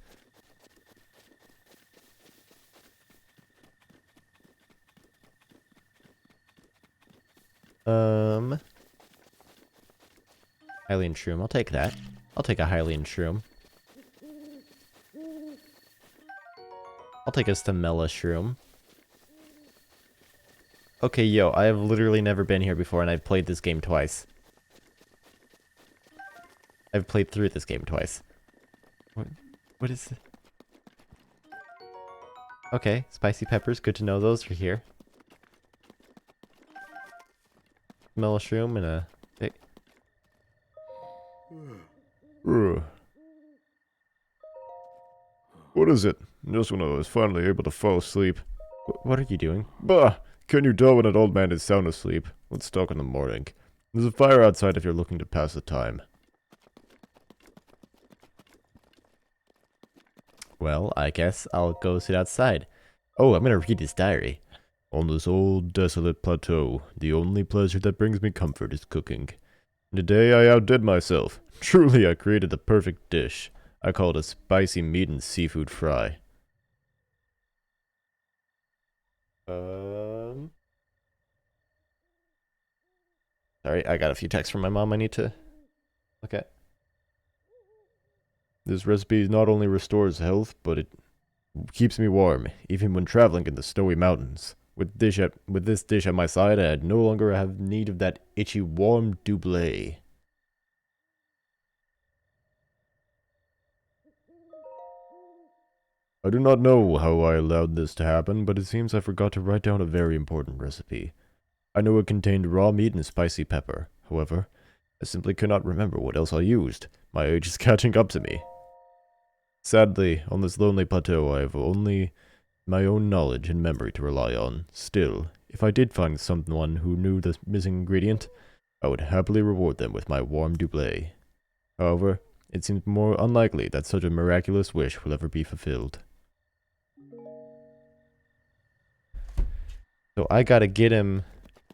Hylian shroom. I'll take that. I'll take a Hylian shroom. I'll take a Stamella shroom. Okay, yo, I have literally never been here before, and I've played this game twice. I've played through this game twice. What is it? Okay, spicy peppers. Good to know those are here. Smell a shroom and a big... What is it? Just when I was finally able to fall asleep. What are you doing? Bah! Can you tell when an old man is sound asleep? Let's talk in the morning. There's a fire outside if you're looking to pass the time. Well, I guess I'll go sit outside. Oh, I'm gonna read his diary. On this old, desolate plateau, the only pleasure that brings me comfort is cooking. Today I outdid myself. Truly, I created the perfect dish. I call it a spicy meat and seafood fry. Sorry, I got a few texts from my mom I need to look at. This recipe not only restores health, but it keeps me warm, even when traveling in the snowy mountains. With this dish at my side, I no longer have need of that itchy warm doublé. I do not know how I allowed this to happen, but it seems I forgot to write down a very important recipe. I knew it contained raw meat and spicy pepper. However, I simply cannot remember what else I used. My age is catching up to me. Sadly, on this lonely plateau, I have only my own knowledge and memory to rely on. Still, if I did find someone who knew the missing ingredient, I would happily reward them with my warm doublé. However, it seems more unlikely that such a miraculous wish will ever be fulfilled. So I gotta get him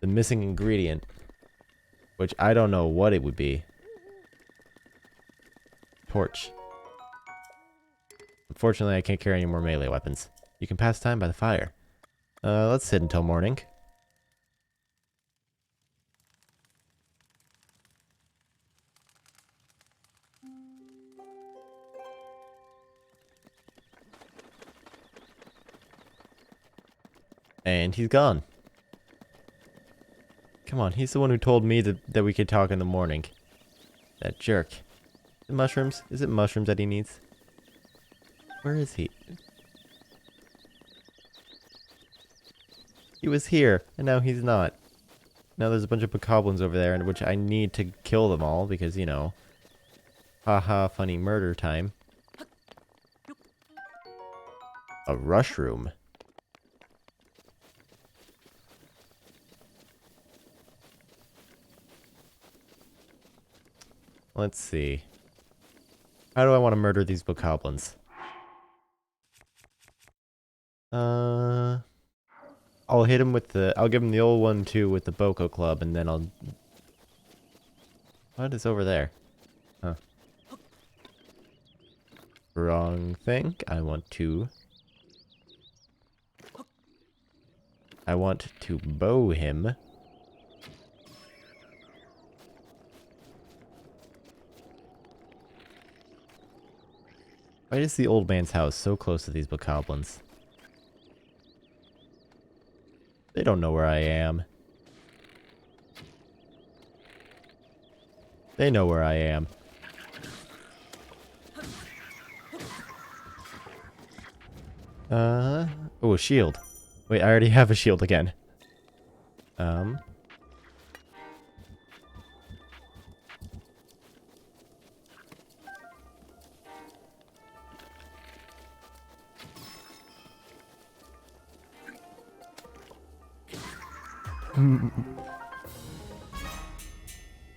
the missing ingredient, which I don't know what it would be. Torch. Unfortunately, I can't carry any more melee weapons. You can pass time by the fire. Let's sit until morning. And he's gone. Come on, he's the one who told me that we could talk in the morning. That jerk. The mushrooms? Is it mushrooms that he needs? Where is he? He was here, and now he's not. Now there's a bunch of bokoblins over there, in which I need to kill them all, because, you know... Haha, funny murder time. A rush room. Let's see. How do I want to murder these bokoblins? I'll hit him with the... I'll give him the old one, too, with the Boko Club, and then I'll... What is over there? Huh. Wrong thing. I want to... I want to bow him. Why is the old man's house so close to these bokoblins? They don't know where I am. They know where I am. Oh, a shield. Wait, I already have a shield again.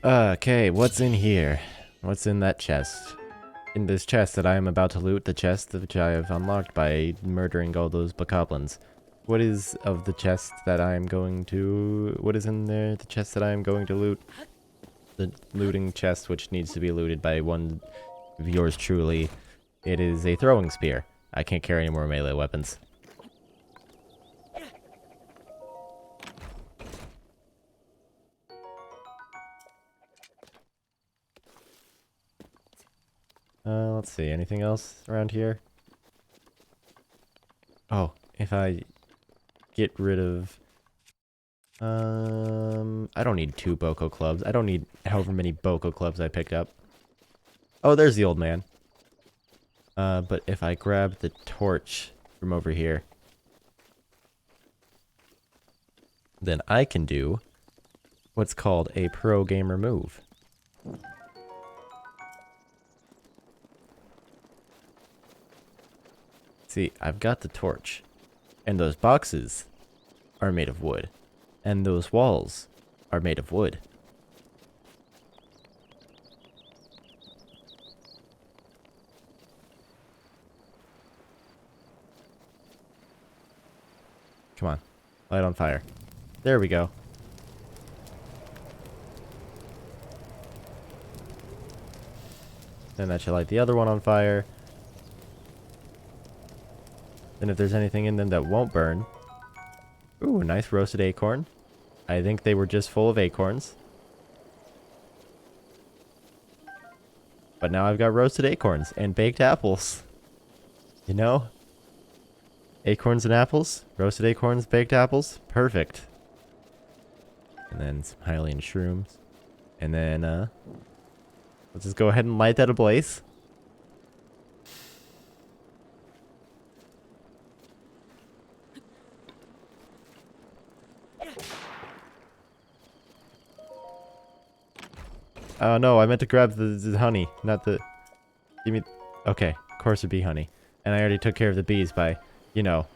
Okay, what's in here? What's in that chest? In this chest that I am about to loot, the chest which I have unlocked by murdering all those bokoblins. What is of the chest that I am going to... What is in there? The chest that I am going to loot? The looting chest which needs to be looted by one of yours truly. It is a throwing spear. I can't carry any more melee weapons. Let's see, anything else around here? Oh, if I get rid of... I don't need 2 Boko clubs. I don't need however many Boko clubs I picked up. Oh, there's the old man. But if I grab the torch from over here, then I can do what's called a pro gamer move. See, I've got the torch, and those boxes are made of wood, and those walls are made of wood. Come on, light on fire. There we go. Then that should light the other one on fire. Then if there's anything in them that won't burn... Ooh, a nice roasted acorn. I think they were just full of acorns. But now I've got roasted acorns and baked apples. You know? Acorns and apples. Roasted acorns, baked apples. Perfect. And then some Hylian shrooms. And then, let's just go ahead and light that ablaze. Oh no, I meant to grab the honey, not the... Give me... Okay, of course it'd be honey. And I already took care of the bees by, you know,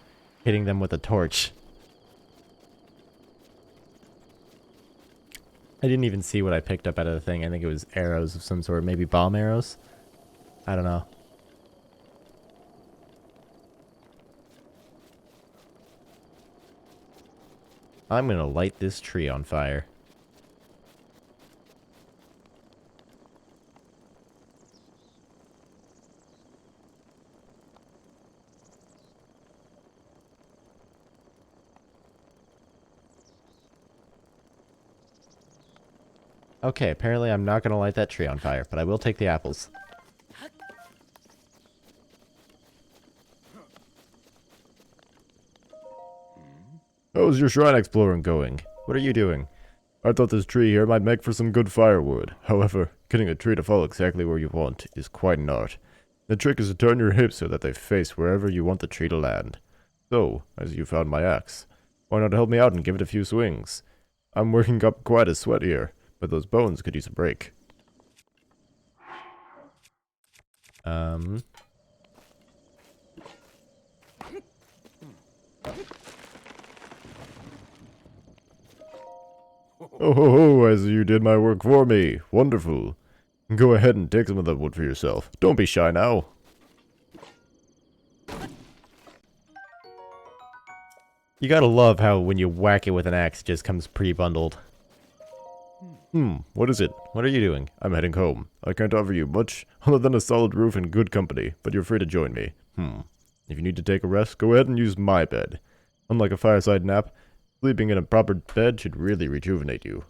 hitting them with a torch. I didn't even see what I picked up out of the thing. I think it was arrows of some sort, maybe bomb arrows? I don't know. I'm gonna light this tree on fire. Okay, apparently I'm not gonna light that tree on fire, but I will take the apples. How's your shrine exploring going? What are you doing? I thought this tree here might make for some good firewood. However, getting a tree to fall exactly where you want is quite an art. The trick is to turn your hips so that they face wherever you want the tree to land. So, as you found my axe, why not help me out and give it a few swings? I'm working up quite a sweat here, but those bones could use a break. Oh ho ho, as you did my work for me. Wonderful. Go ahead and take some of that wood for yourself. Don't be shy now. You gotta love how when you whack it with an axe, it just comes pre-bundled. What is it? What are you doing? I'm heading home. I can't offer you much, other than a solid roof and good company, but you're free to join me. If you need to take a rest, go ahead and use my bed. Unlike a fireside nap, Sleeping in a proper bed should really rejuvenate you.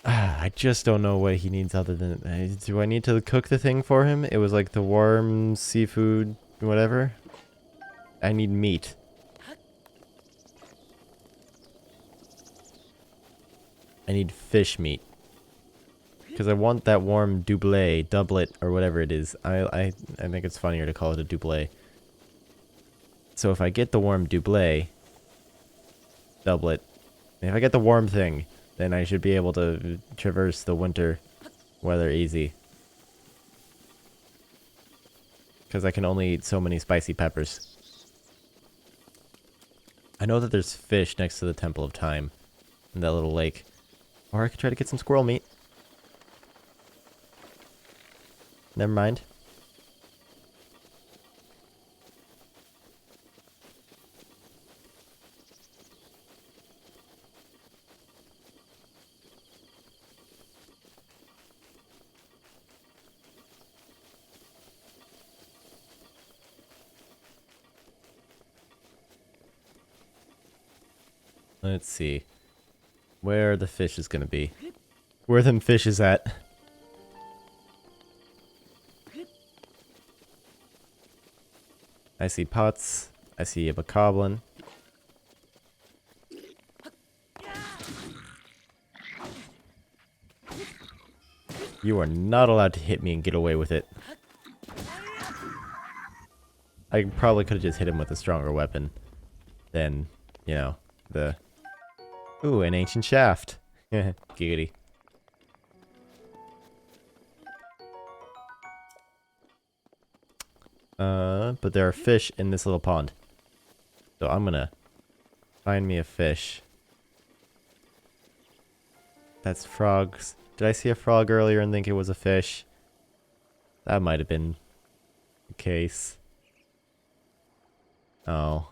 I just don't know what he needs other than... do I need to cook the thing for him? It was like the warm seafood, whatever. I need meat. I need fish meat. Because I want that warm doublet, or whatever it is. I think it's funnier to call it a doublet. So if I get the warm doublet, if I get the warm thing, then I should be able to traverse the winter weather easy. Because I can only eat so many spicy peppers. I know that there's fish next to the Temple of Time in that little lake. Or I could try to get some squirrel meat. Never mind. Let's see. Where the fish is gonna be. Where them fish is at. I see pots. I see a bokoblin. You are not allowed to hit me and get away with it. I probably could have just hit him with a stronger weapon than, you know, the... Ooh, an ancient shaft. Giggity. But there are fish in this little pond. So I'm gonna find me a fish. That's frogs. Did I see a frog earlier and think it was a fish? That might have been the case. Oh.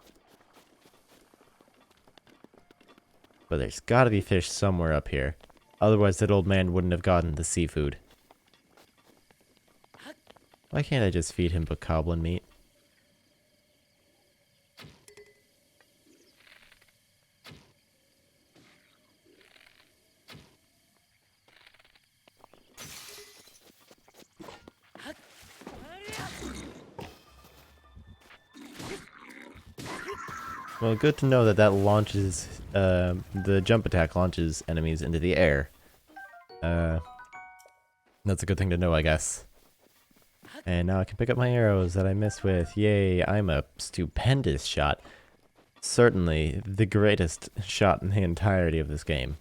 But there's gotta be fish somewhere up here. Otherwise that old man wouldn't have gotten the seafood. Why can't I just feed him bokoblin meat? Well, good to know that that launches, the jump attack launches enemies into the air. That's a good thing to know, I guess. And now I can pick up my arrows that I missed with. Yay, I'm a stupendous shot. Certainly the greatest shot in the entirety of this game.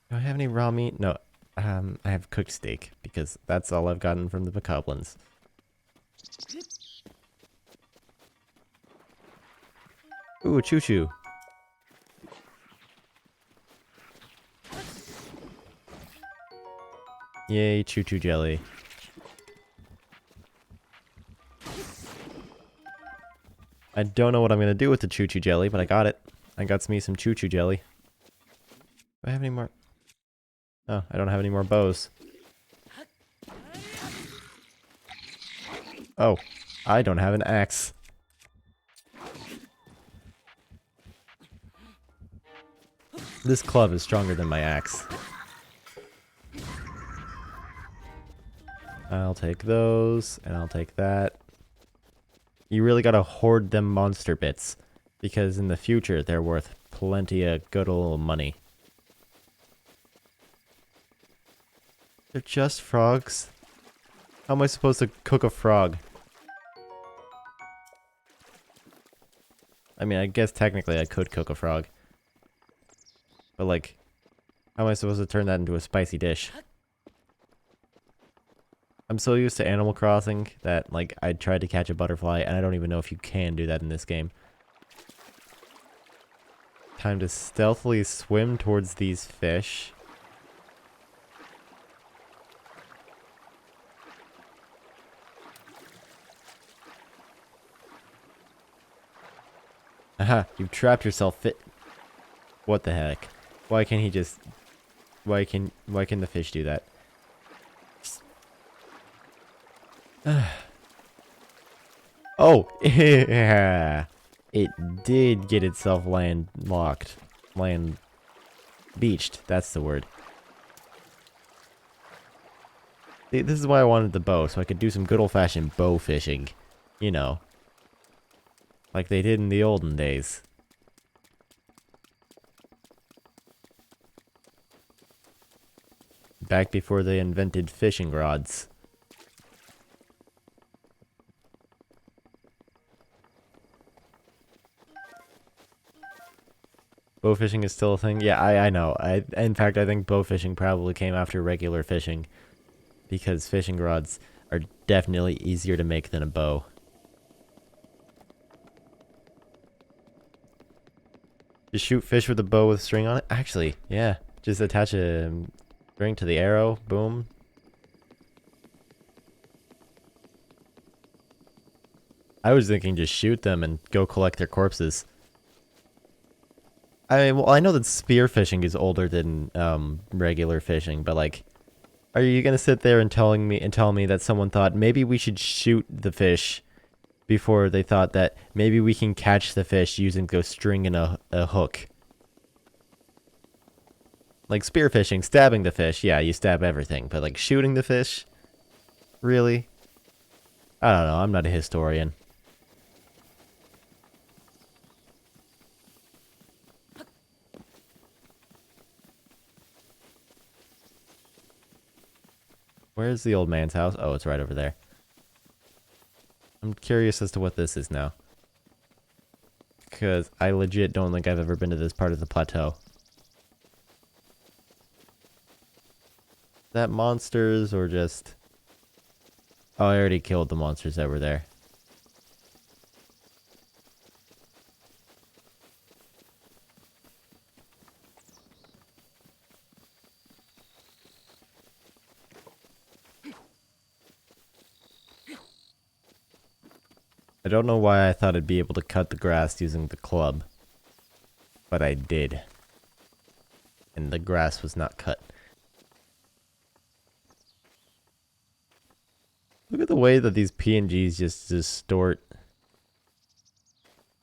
Do I have any raw meat? No, I have cooked steak, because that's all I've gotten from the bokoblins. Ooh, choo-choo. Yay, choo-choo jelly. I don't know what I'm gonna do with the choo-choo jelly, but I got it. I got me some choo-choo jelly. Do I have any more? Oh, I don't have any more bows. Oh, I don't have an axe. This club is stronger than my axe. I'll take those, and I'll take that. You really gotta hoard them monster bits, because in the future they're worth plenty of good old money. They're just frogs? How am I supposed to cook a frog? I mean, I guess technically I could cook a frog. But like, how am I supposed to turn that into a spicy dish? I'm so used to Animal Crossing that, like, I tried to catch a butterfly, and I don't even know if you can do that in this game. Time to stealthily swim towards these fish. Aha, you've trapped yourself What the heck? Why can't he just... Why can the fish do that? Oh, yeah. It did get itself landlocked. Land beached. That's the word. See, this is why I wanted the bow, so I could do some good old-fashioned bow fishing. You know. Like they did in the olden days. Back before they invented fishing rods. Bow fishing is still a thing? Yeah, I know. In fact, I think bow fishing probably came after regular fishing. Because fishing rods are definitely easier to make than a bow. Just shoot fish with a bow with string on it? Actually, yeah. Just attach a string to the arrow. Boom. I was thinking just shoot them and go collect their corpses. I mean, well, I know that spear fishing is older than regular fishing, but like, are you gonna sit there and tell me that someone thought maybe we should shoot the fish before they thought that maybe we can catch the fish using a string and a hook? Like spear fishing, stabbing the fish, yeah, you stab everything, but like shooting the fish, really? I don't know. I'm not a historian. Where's the old man's house? Oh, it's right over there. I'm curious as to what this is now. Because I legit don't think I've ever been to this part of the plateau. Is that monsters or just... Oh, I already killed the monsters that were there. I don't know why I thought I'd be able to cut the grass using the club. But I did. And the grass was not cut. Look at the way that these PNGs just distort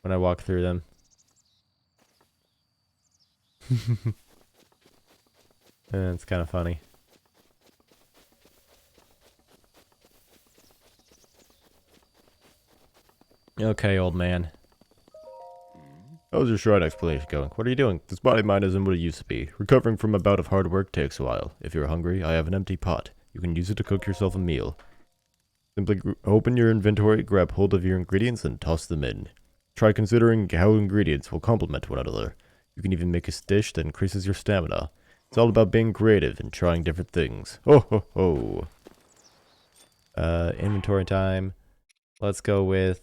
when I walk through them. And it's kind of funny. Okay, old man. How's your shrine exploration going? What are you doing? This body of mine isn't what it used to be. Recovering from a bout of hard work takes a while. If you're hungry, I have an empty pot. You can use it to cook yourself a meal. Simply open your inventory, grab hold of your ingredients, and toss them in. Try considering how ingredients will complement one another. You can even make a dish that increases your stamina. It's all about being creative and trying different things. Ho ho ho! Inventory time. Let's go with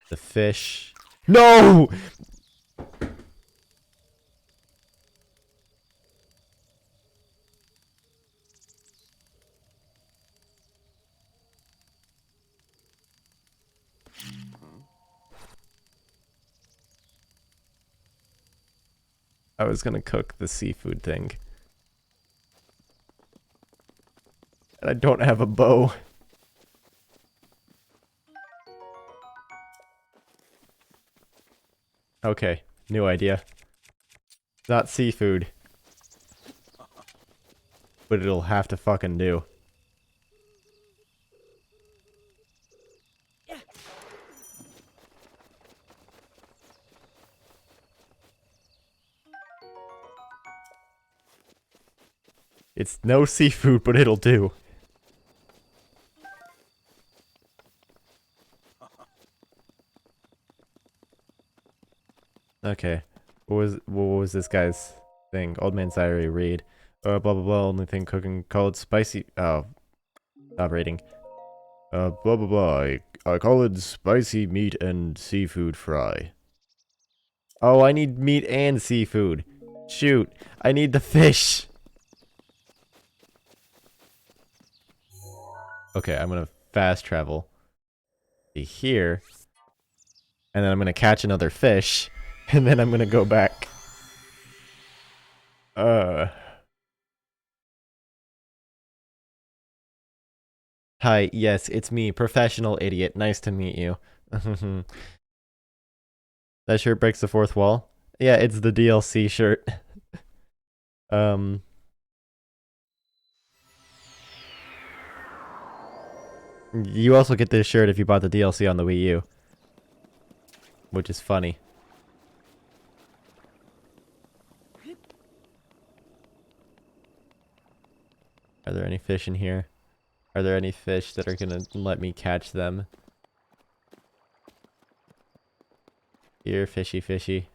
the fish. No! I was gonna cook the seafood thing. And I don't have a bow. Okay, new idea. Not seafood. But it'll have to fucking do. It's no seafood, but it'll do. Okay. What was this guy's thing? Old Man's Diary, read. Blah blah blah, only thing cooking called spicy. Oh. Stop reading. Blah blah blah. I call it spicy meat and seafood fry. Oh, I need meat and seafood. Shoot. I need the fish. Okay, I'm gonna fast travel to here. And then I'm gonna catch another fish. And then I'm gonna go back. Hi, yes, it's me, professional idiot. Nice to meet you. That shirt breaks the fourth wall? Yeah, it's the DLC shirt. um, you also get this shirt if you bought the DLC on the Wii U, which is funny. Are there any fish in here? Are there any fish that are gonna let me catch them? Here, fishy, fishy.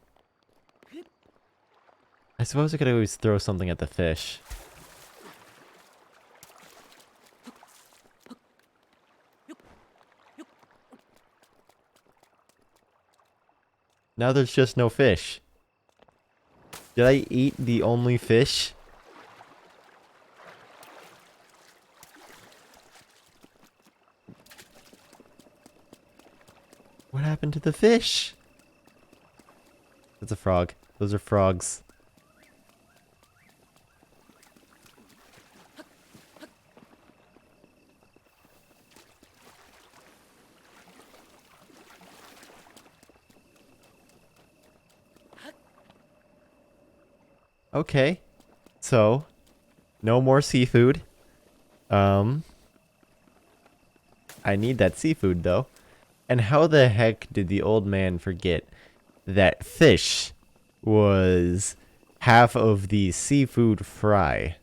I suppose I could always throw something at the fish. Now there's just no fish. Did I eat the only fish? What happened to the fish? That's a frog. Those are frogs. Okay. So, no more seafood. I need that seafood though. And how the heck did the old man forget that fish was half of the seafood fry?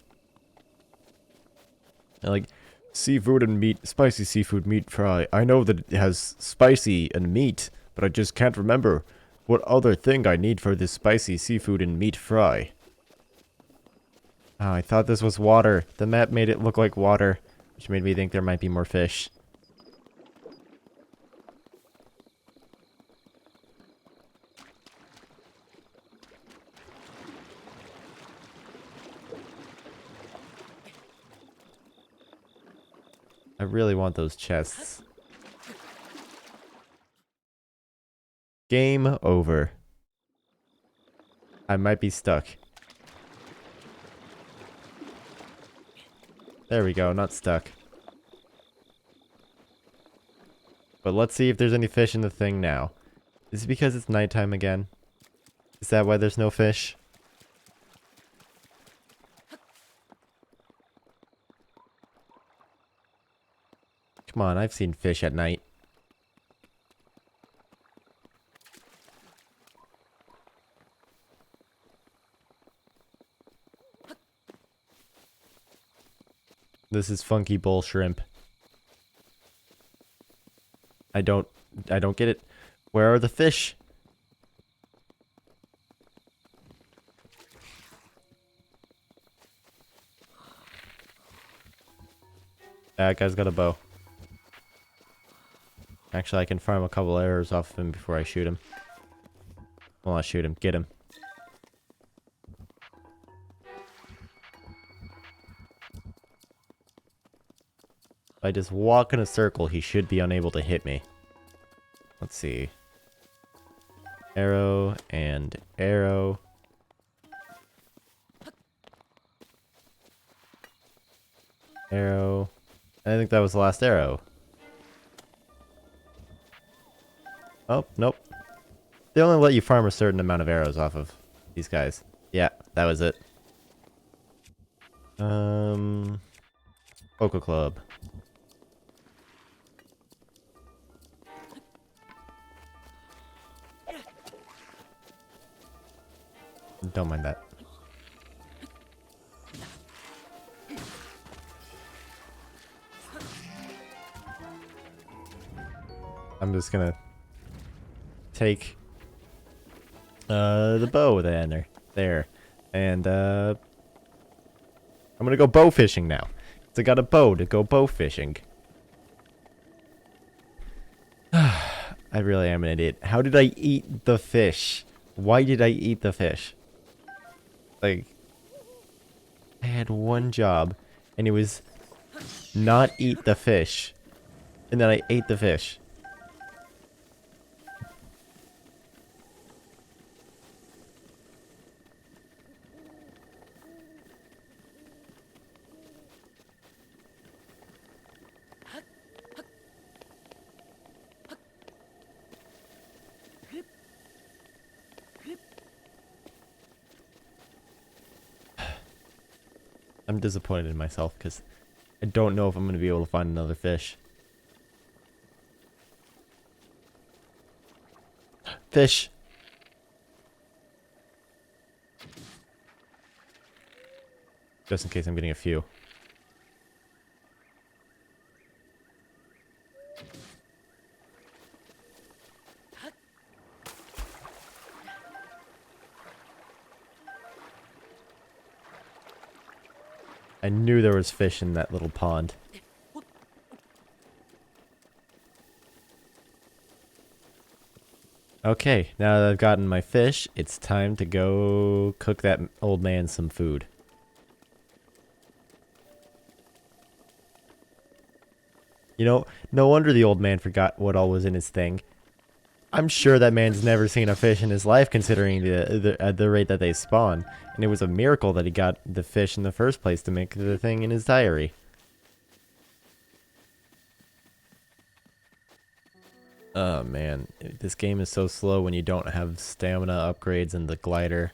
Like, Seafood and meat, spicy seafood meat fry. I know that it has spicy and meat, but I just can't remember what other thing I need for this spicy seafood and meat fry. oh, I thought this was water. The map made it look like water, which made me think there might be more fish. I really want those chests. Game over. I might be stuck. There we go, not stuck. But let's see if there's any fish in the thing now. Is it because it's nighttime again? Is that why there's no fish? Come on, I've seen fish at night. This is funky bull shrimp. I don't get it. Where are the fish? That guy's got a bow. Actually, I can farm a couple arrows off of him before I shoot him. Well, not shoot him. Get him. If I just walk in a circle, he should be unable to hit me. Let's see. Arrow and arrow. Arrow. I think that was the last arrow. Oh, nope. They only let you farm a certain amount of arrows off of these guys. Yeah, that was it. Vocal Club. Don't mind that. I'm just gonna take the bow then, there. And I'm gonna go bow fishing now. So I got a bow to go bow fishing. I really am an idiot. How did I eat the fish? Why did I eat the fish? Like, I had one job, and it was not eat the fish. And then I ate the fish. I'm disappointed in myself because I don't know if I'm going to be able to find another fish. Fish! Just in case I'm getting a few. I knew there was fish in that little pond. Okay, now that I've gotten my fish, it's time to go cook that old man some food. You know, no wonder the old man forgot what all was in his thing. I'm sure that man's never seen a fish in his life, considering at the rate that they spawn. And it was a miracle that he got the fish in the first place to make the thing in his diary. Oh man, this game is so slow when you don't have stamina upgrades and the glider.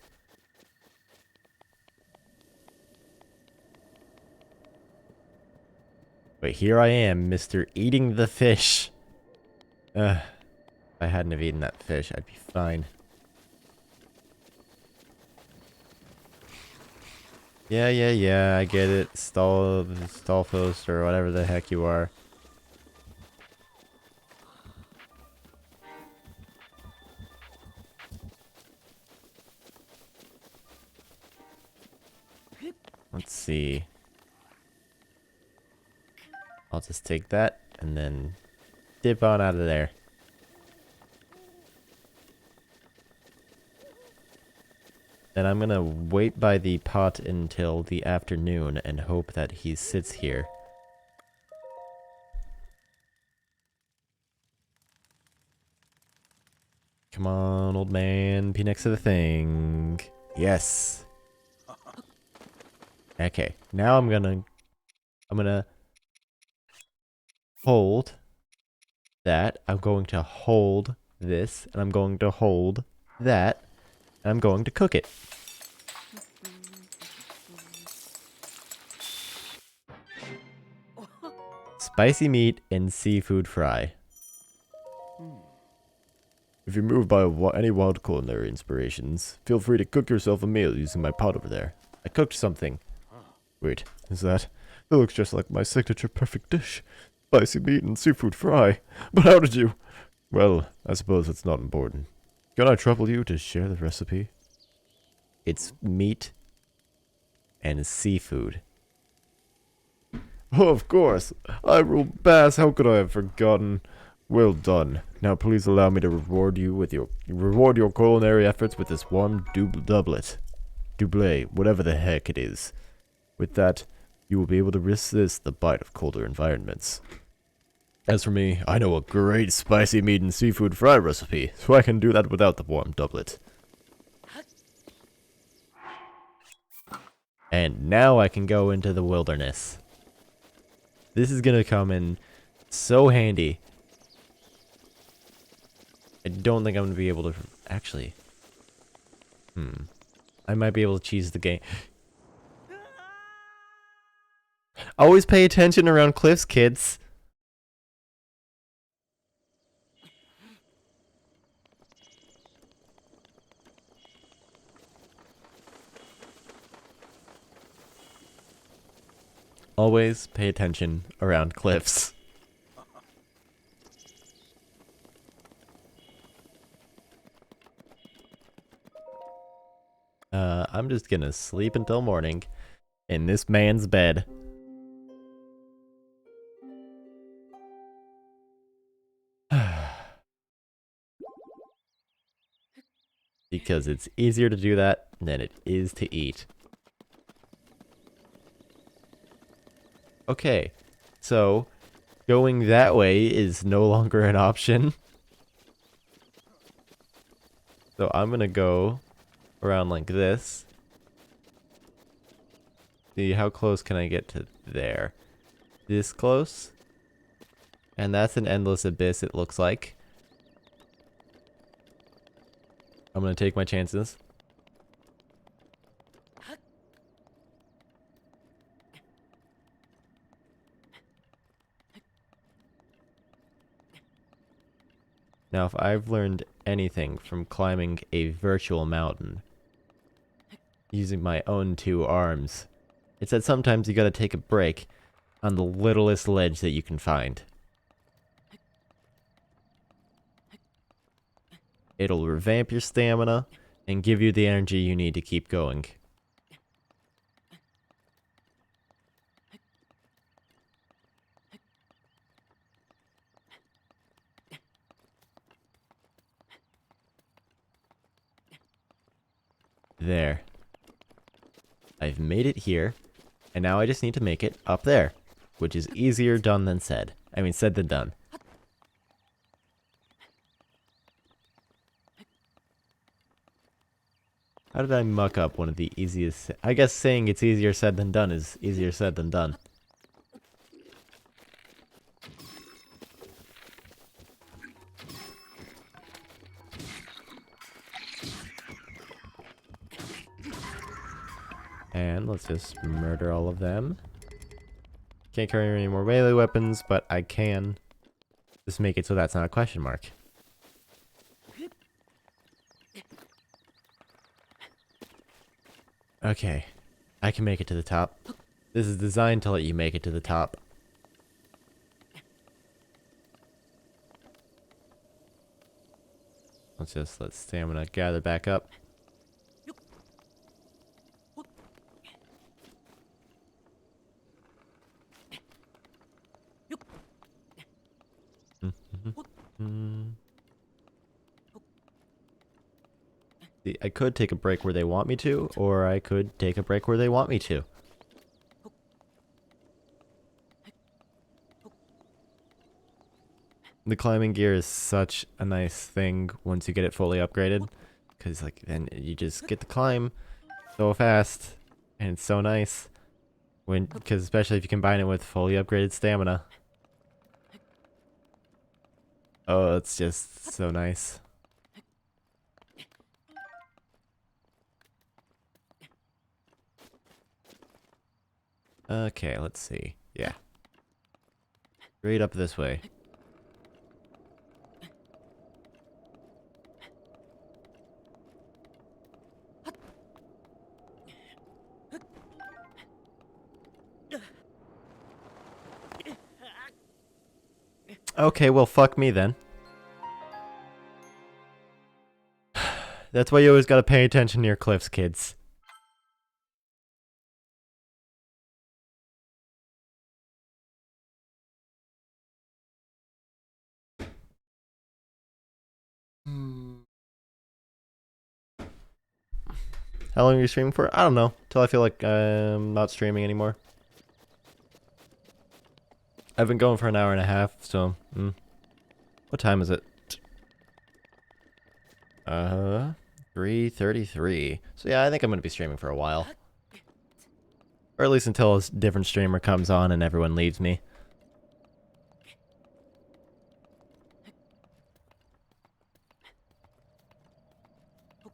But here I am, Mr. Eating the Fish. If I hadn't have eaten that fish, I'd be fine. Yeah, I get it. Stallpost or whatever the heck you are. Let's see. I'll just take that and then dip on out of there. Then I'm gonna wait by the pot until the afternoon and hope that he sits here. Come on, old man, be next to the thing. Yes. Okay, now I'm gonna hold that. I'm going to hold this, and I'm going to hold that, and I'm going to cook it. Spicy meat and seafood fry. If you're moved by any wild culinary inspirations, feel free to cook yourself a meal using my pot over there. I cooked something. Wait, is that? That looks just like my signature perfect dish. Spicy meat and seafood fry. But how did you? Well, I suppose it's not important. Can I trouble you to share the recipe? It's meat and seafood. Oh, of course. I rule Bass. How could I have forgotten? Well done. Now please allow me to reward your culinary efforts with this warm doublet. Double, whatever the heck it is. With that, you will be able to resist the bite of colder environments. As for me, I know a great spicy meat and seafood fry recipe, so I can do that without the warm doublet. And now I can go into the wilderness. This is gonna come in so handy. I don't think I'm gonna be able to actually. I might be able to cheese the game. Always pay attention around cliffs, kids. Always pay attention around cliffs. I'm just gonna sleep until morning in this man's bed. Because it's easier to do that than it is to eat. Okay, so going that way is no longer an option. So I'm gonna go around like this. See, how close can I get to there? This close? And that's an endless abyss, it looks like. I'm gonna take my chances. Now, if I've learned anything from climbing a virtual mountain, using my own 2 arms, it's that sometimes you gotta take a break on the littlest ledge that you can find. It'll revamp your stamina and give you the energy you need to keep going. There. I've made it here, and now I just need to make it up there, which is easier done than said. I mean, said than done. How did I muck up one of the easiest... I guess saying it's easier said than done is easier said than done. And let's just murder all of them. Can't carry any more melee weapons, but I can just make it so that's not a question mark. Okay, I can make it to the top. This is designed to let you make it to the top. Let's just let stamina gather back up. See, I could take a break where they want me to, or I could take a break where they want me to. The climbing gear is such a nice thing once you get it fully upgraded, because like then you just get to climb so fast, and it's so nice. Because especially if you combine it with fully upgraded stamina. Oh, it's just so nice. Okay, let's see. Yeah. Straight up this way. Okay, well, fuck me then. That's why you always gotta pay attention to your cliffs, kids. How long are you streaming for? I don't know. Till I feel like I'm not streaming anymore. I've been going for an hour and a half, so... What time is it? 3:33. So yeah, I think I'm gonna be streaming for a while. Or at least until a different streamer comes on and everyone leaves me.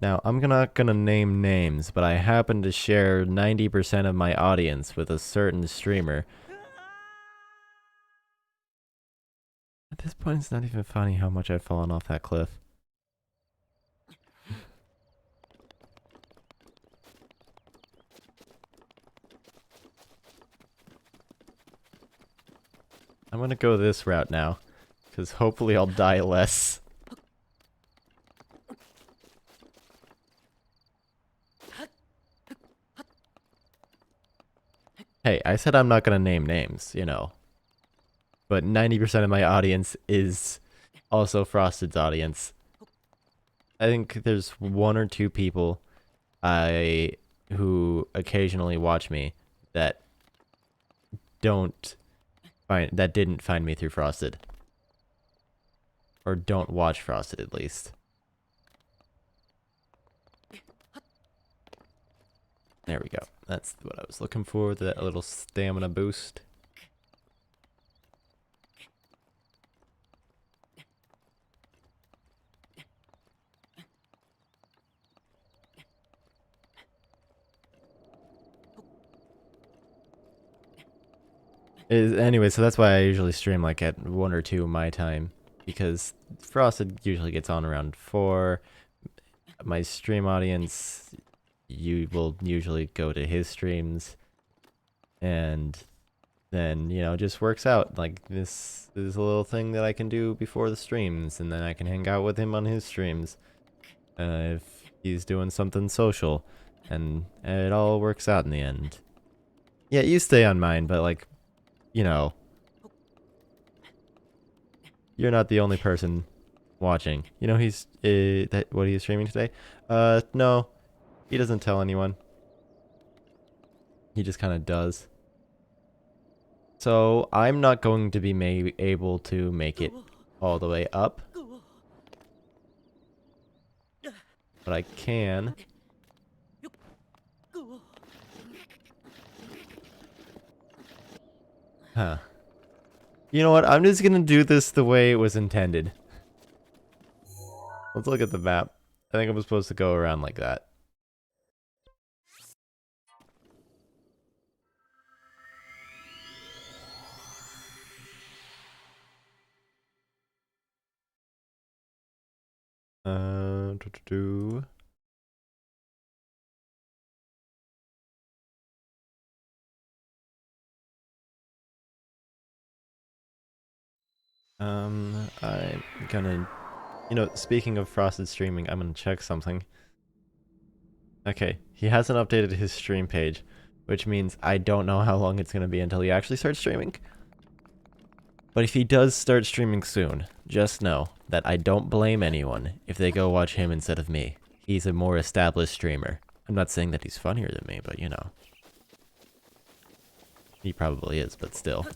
Now, I'm not gonna name names, but I happen to share 90% of my audience with a certain streamer. At this point, it's not even funny how much I've fallen off that cliff. I'm gonna go this route now, because hopefully I'll die less. Hey, I said I'm not gonna name names, you know. But 90% of my audience is also Frosted's audience. I think there's 1 or 2 people who occasionally watch me that didn't find me through Frosted. Or don't watch Frosted, at least. There we go. That's what I was looking for, that little stamina boost. Anyway, so that's why I usually stream like at 1 or 2 my time. because Frosted usually gets on around 4. My stream audience, you will usually go to his streams, and then, you know, just works out. Like, this is a little thing that I can do before the streams, and then I can hang out with him on his streams, if he's doing something social, and it all works out in the end. Yeah, you stay on mine, but, like, you know, you're not the only person watching. You know, he's what he's streaming today? No, he doesn't tell anyone. He just kind of does. So I'm not going to be able to make it all the way up, but I can. Huh. You know what? I'm just gonna do this the way it was intended. Let's look at the map. I think I'm supposed to go around like that. Do. I'm gonna, you know, speaking of Frosted streaming, I'm gonna check something. Okay, he hasn't updated his stream page, which means I don't know how long it's gonna be until he actually starts streaming. But if he does start streaming soon, just know that I don't blame anyone if they go watch him instead of me. He's a more established streamer. I'm not saying that he's funnier than me, but you know. He probably is, but still.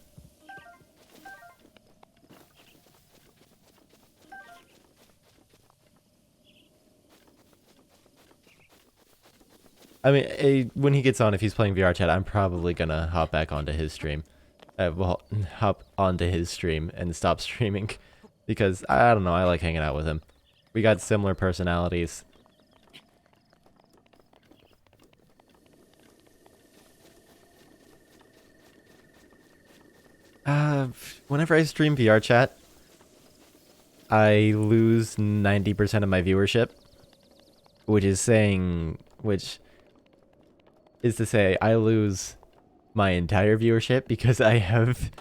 I mean, when he gets on, if he's playing VR chat, I'm probably gonna hop back onto his stream. Well, hop onto his stream and stop streaming. Because, I don't know, I like hanging out with him. We got similar personalities. Whenever I stream VR chat, I lose 90% of my viewership. Which is to say, I lose my entire viewership because I have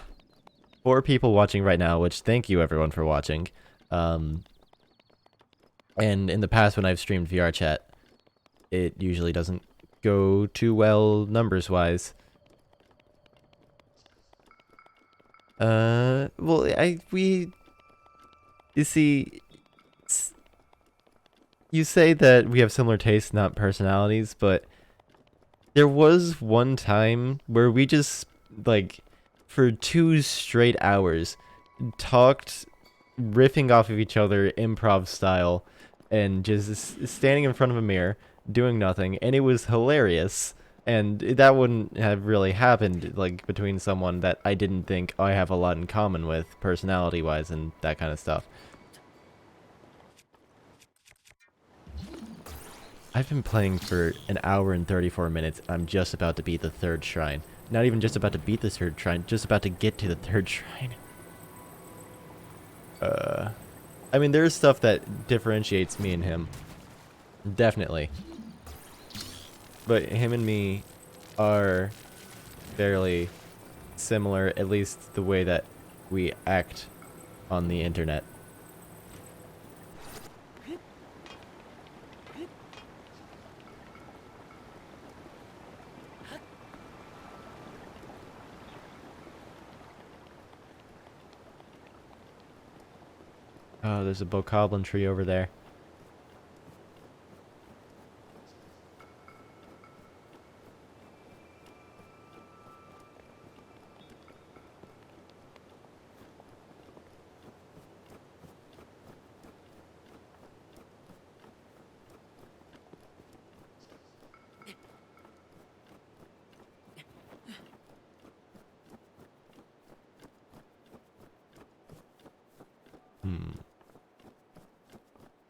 4 people watching right now, which thank you everyone for watching. And in the past when I've streamed VR chat, it usually doesn't go too well numbers-wise. Well, you see, you say that we have similar tastes, not personalities, but there was one time where we just, like, for 2 straight hours, talked, riffing off of each other, improv style, and just standing in front of a mirror, doing nothing, and it was hilarious. And that wouldn't have really happened, like, between someone that I didn't think I have a lot in common with, personality-wise, and that kind of stuff. I've been playing for an hour and 34 minutes. I'm just about to beat the 3rd shrine. Not even just about to beat the 3rd shrine, just about to get to the 3rd shrine. I mean, there's stuff that differentiates me and him. Definitely. But him and me are fairly similar, at least the way that we act on the internet. Oh, there's a bokoblin tree over there.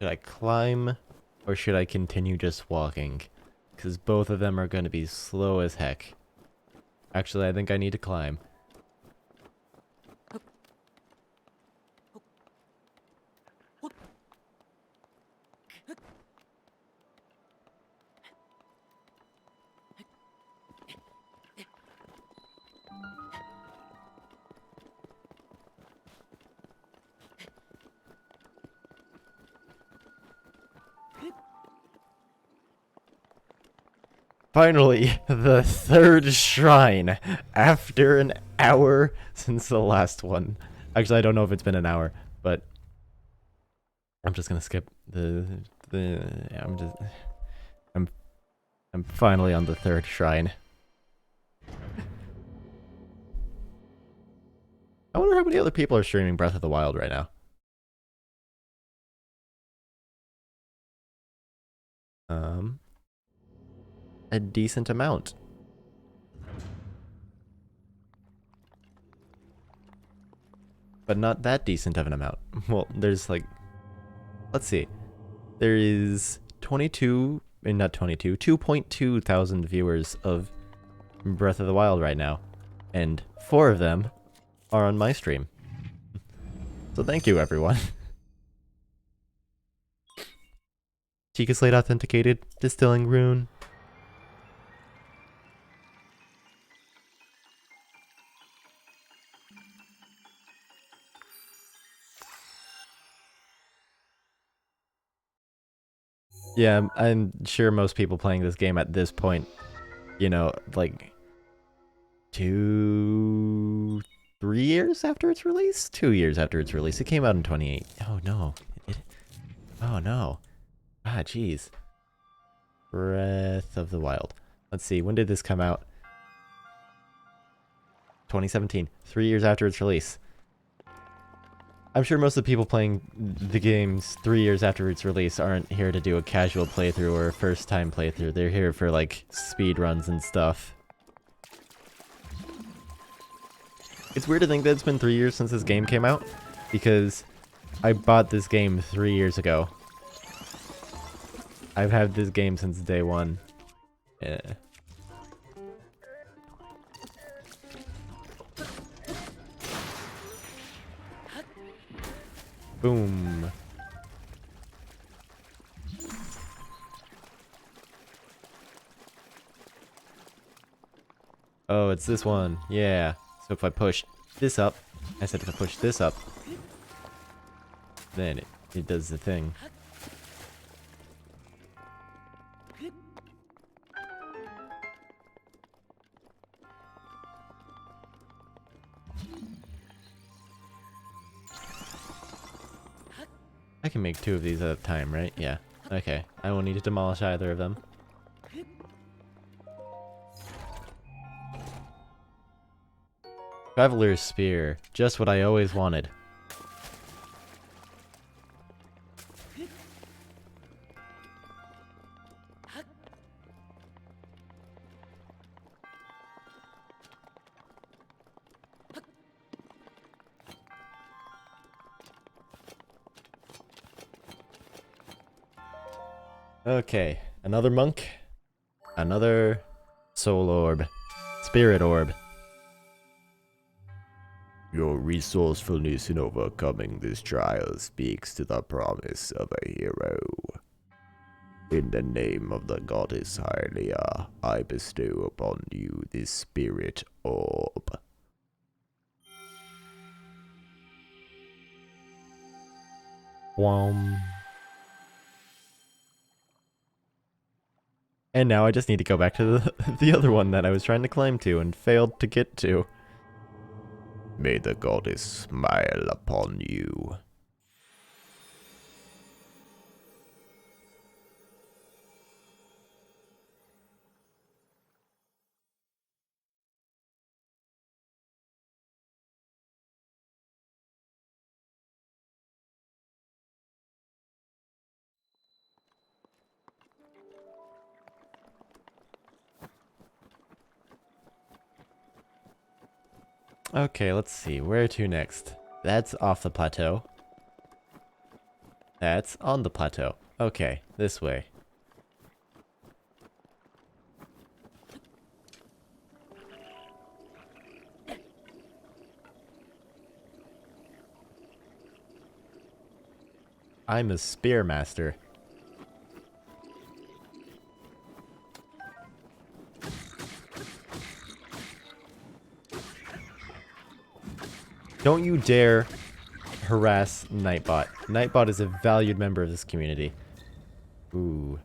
Should I climb, or should I continue just walking? Because both of them are going to be slow as heck. Actually, I think I need to climb. Finally, the third shrine after an hour since the last one. Actually, I don't know if it's been an hour, but I'm just gonna skip yeah, I'm finally on the third shrine. I wonder how many other people are streaming Breath of the Wild right now. A decent amount. But not that decent of an amount. Well, there's like, let's see. There is 22, not 22, 2.2 thousand viewers of Breath of the Wild right now. And 4 of them are on my stream. So thank you, everyone. Chica Slate authenticated, distilling rune. Yeah, I'm sure most people playing this game at this point, you know, like 3 years after its release? 2 years after its release. It came out in 28. Oh no. Oh no. Ah, jeez. Breath of the Wild. Let's see, when did this come out? 2017. 3 years after its release. I'm sure most of the people playing the games 3 years after its release aren't here to do a casual playthrough or a first time playthrough. They're here for like speed runs and stuff. It's weird to think that it's been 3 years since this game came out, because I bought this game 3 years ago. I've had this game since day one. Yeah. Boom. Oh, it's this one. Yeah. So if I push this up, I said if I push this up, then it does the thing. I can make 2 of these at a time, right? Yeah. Okay. I won't need to demolish either of them. Traveler's Spear. Just what I always wanted. Okay. Another monk. Another soul orb. Spirit orb. Your resourcefulness in overcoming this trial speaks to the promise of a hero. In the name of the goddess Hylia, I bestow upon you this spirit orb. Whom. And now I just need to go back to the other one that I was trying to climb to and failed to get to. May the goddess smile upon you. Okay, let's see. Where to next? That's off the plateau. That's on the plateau. Okay, this way. I'm a spear master. Don't you dare harass Nightbot. Nightbot is a valued member of this community. Ooh.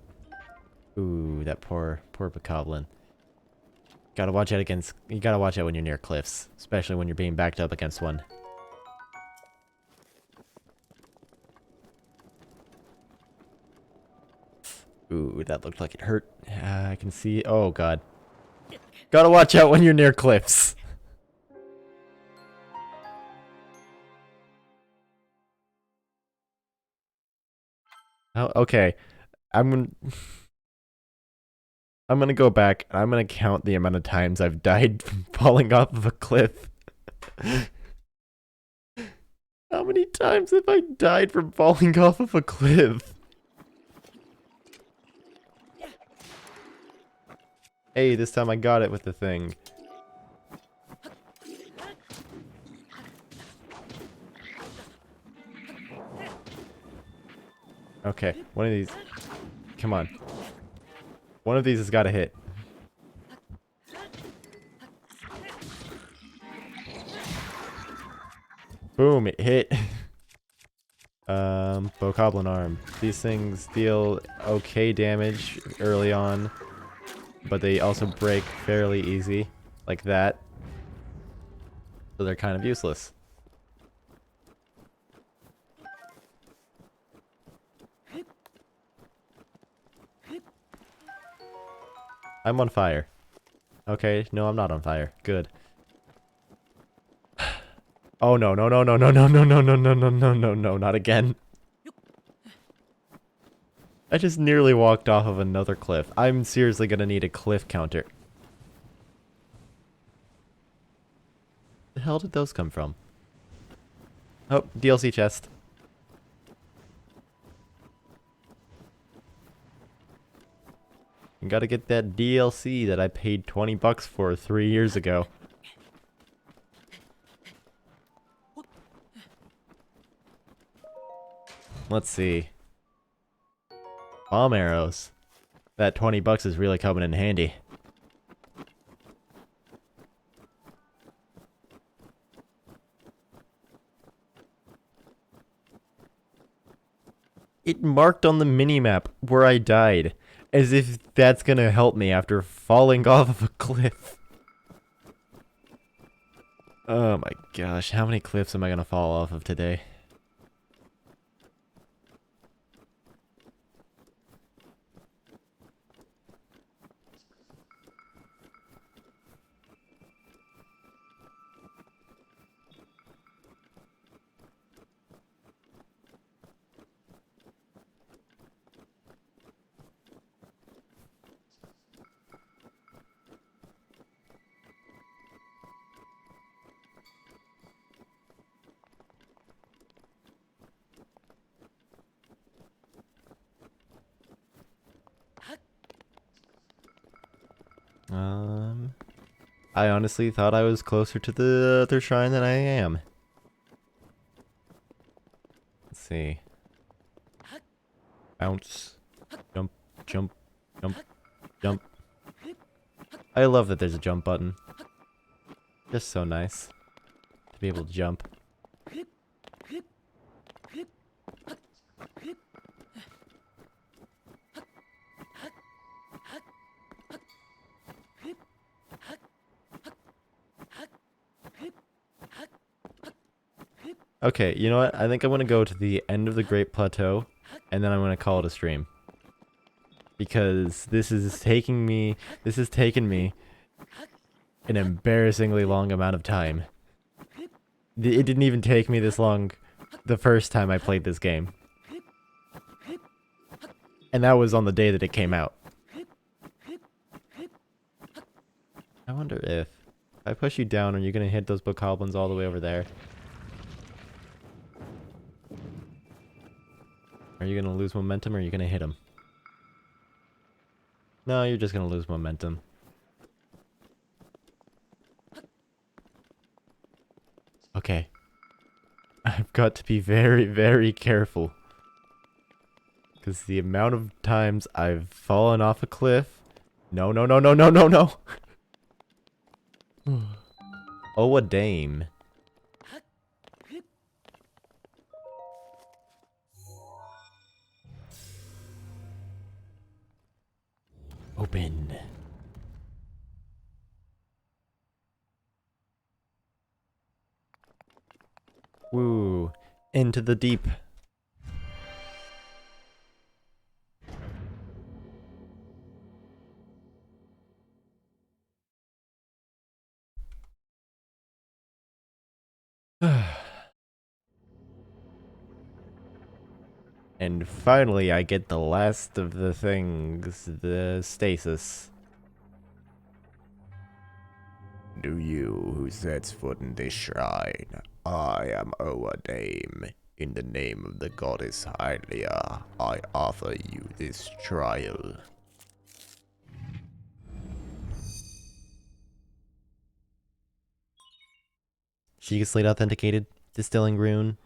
Ooh, that poor bokoblin. Gotta watch out against. You gotta watch out when you're near cliffs, especially when you're being backed up against one. Ooh, that looked like it hurt. I can see. Oh god. Gotta watch out when you're near cliffs. Oh, okay. I'm gonna go back. I'm gonna count the amount of times I've died from falling off of a cliff. How many times have I died from falling off of a cliff? Hey, this time I got it with the thing. Okay, one of these. Come on. One of these has got to hit. Boom, it hit. Bokoblin arm. These things deal okay damage early on, but they also break fairly easy, like that. So they're kind of useless. I'm on fire. Okay, no, I'm not on fire. Good. Oh no, no, no, no, no, no, no, no, no, no, no, no, no, no, not again. I just nearly walked off of another cliff. I'm seriously gonna need a cliff counter. The hell did those come from? Oh, DLC chest. You gotta get that DLC that I paid 20 bucks for 3 years ago. Let's see. Bomb arrows. That 20 bucks is really coming in handy. It marked on the minimap where I died, as if that's gonna help me after falling off of a cliff. Oh my gosh, how many cliffs am I gonna fall off of today? I honestly thought I was closer to the other shrine than I am. Let's see. Bounce. Jump, jump, jump, jump. I love that there's a jump button. Just so nice to be able to jump. Okay, you know what? I think I'm gonna go to the end of the Great Plateau, and then I'm gonna call it a stream. Because this has taken me an embarrassingly long amount of time. It didn't even take me this long the first time I played this game. And that was on the day that it came out. I wonder if I push you down, are you gonna hit those bokoblins all the way over there? Are you gonna lose momentum or are you gonna hit him? No, you're just gonna lose momentum. Okay. I've got to be very, very careful. Because the amount of times I've fallen off a cliff... No, no, no, no, no, no, no! Oh, a dame. Open. Woo. Into the deep. And finally, I get the last of the things, the stasis. Do you who sets foot in this shrine, I am Owadame. In the name of the goddess Hylia, I offer you this trial. She Slate authenticated. Distilling rune.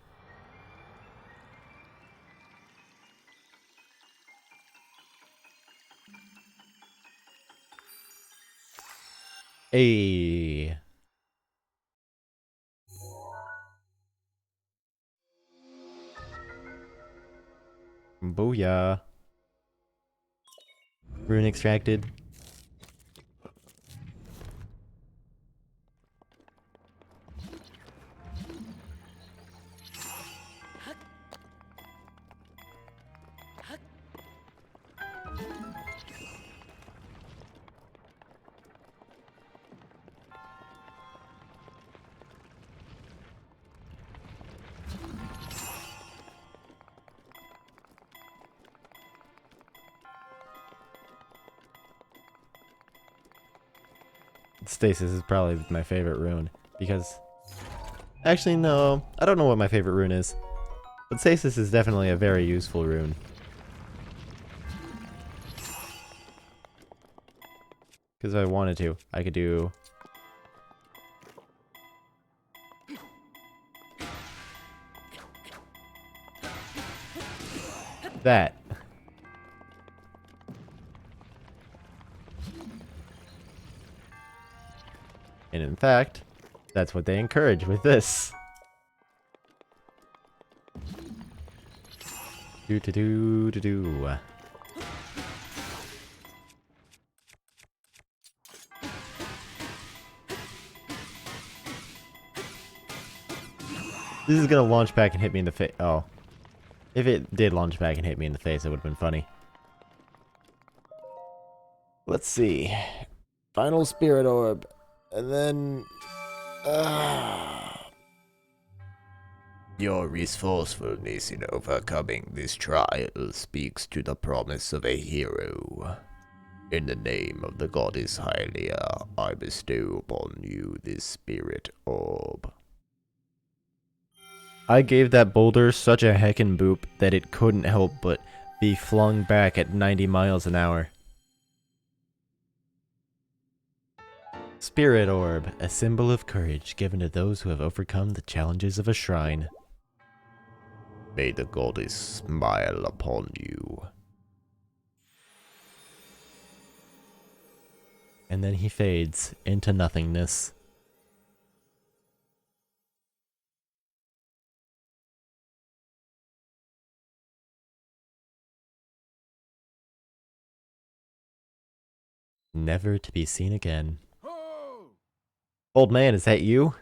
Hey. Booyah. Rune extracted. Stasis is probably my favorite rune because actually no, I don't know what my favorite rune is. But stasis is definitely a very useful rune. Because if I wanted to, I could do that. And in fact, that's what they encourage with this. Do do do do do. This is gonna launch back and hit me in the face. Oh. If it did launch back and hit me in the face, it would have been funny. Let's see. Final Spirit Orb. And then... Your resourcefulness in overcoming this trial speaks to the promise of a hero. In the name of the goddess Hylia, I bestow upon you this spirit orb. I gave that boulder such a heckin' boop that it couldn't help but be flung back at 90 miles an hour. Spirit Orb, a symbol of courage given to those who have overcome the challenges of a shrine. May the goddess smile upon you. And then he fades into nothingness. Never to be seen again. Old man, is that you?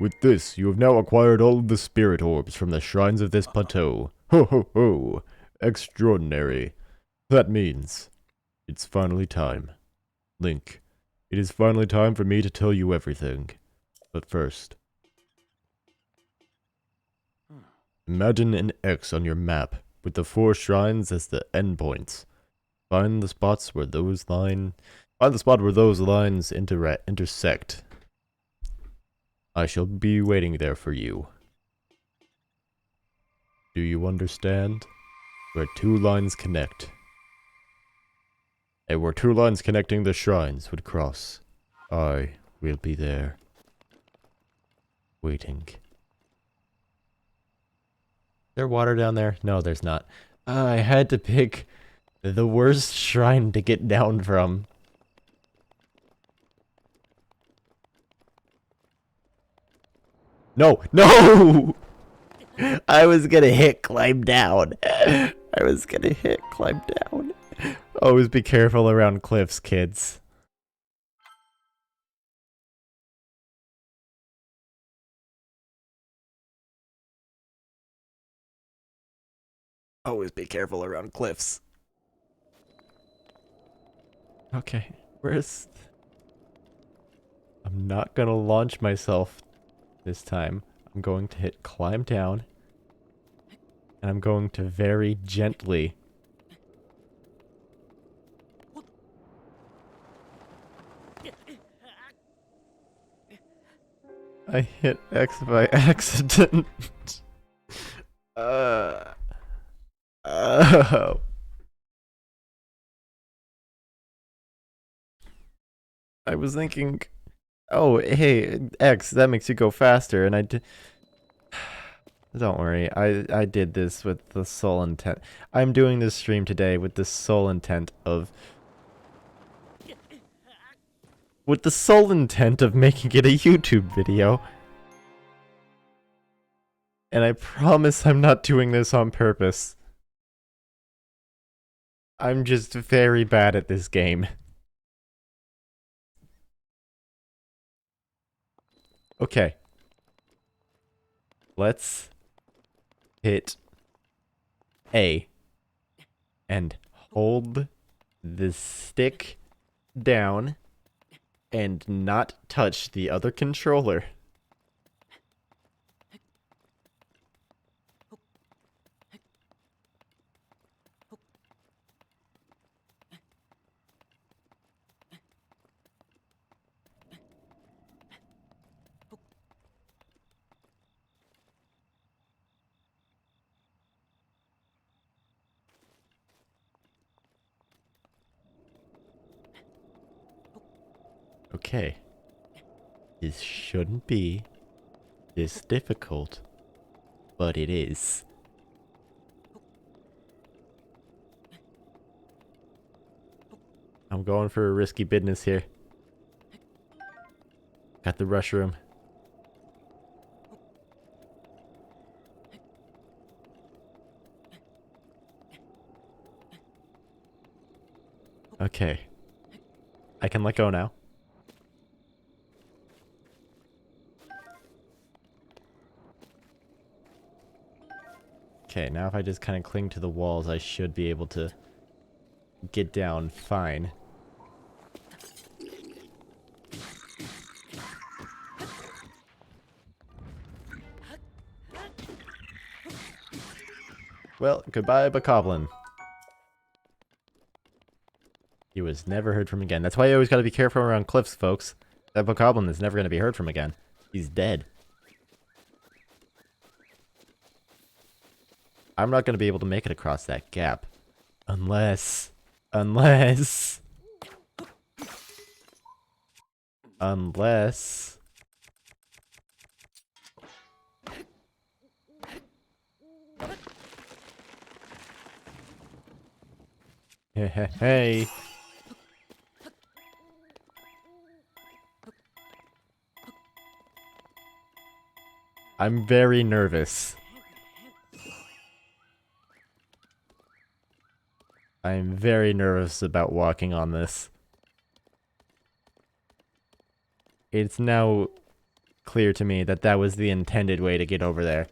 With this, you have now acquired all of the spirit orbs from the shrines of this plateau. Ho ho ho! Extraordinary. That means it's finally time. Link, it is finally time for me to tell you everything. But first, imagine an X on your map with the 4 shrines as the endpoints. Find the spot where those lines intersect. I shall be waiting there for you. Do you understand? Where 2 lines connect. And where 2 lines connecting the shrines would cross, I will be there. Waiting. There water down there? No, there's not. I had to pick the worst shrine to get down from. No! No! I was gonna hit climb down. I was gonna hit climb down. Always be careful around cliffs, kids. Always be careful around cliffs. Okay, where's... I'm not gonna launch myself this time. I'm going to hit climb down. And I'm going to very gently... I hit X by accident. Oh. I was thinking, oh, hey, X, that makes you go faster, and I did... Don't worry, I did this with the sole intent. I'm doing this stream today with the sole intent of... With the sole intent of making it a YouTube video. And I promise I'm not doing this on purpose. I'm just very bad at this game. Okay. Let's hit A and hold the stick down and not touch the other controller. Okay. This shouldn't be this difficult, but it is. I'm going for a risky business here. Got the rush room. Okay. I can let go now. Okay, now if I just kind of cling to the walls, I should be able to get down fine. Well, goodbye, Bokoblin. He was never heard from again. That's why you always gotta be careful around cliffs, folks. That Bokoblin is never gonna be heard from again. He's dead. I'm not gonna be able to make it across that gap. Unless... Unless... Hey. I'm very nervous. I'm very nervous about walking on this. It's now clear to me that that was the intended way to get over there.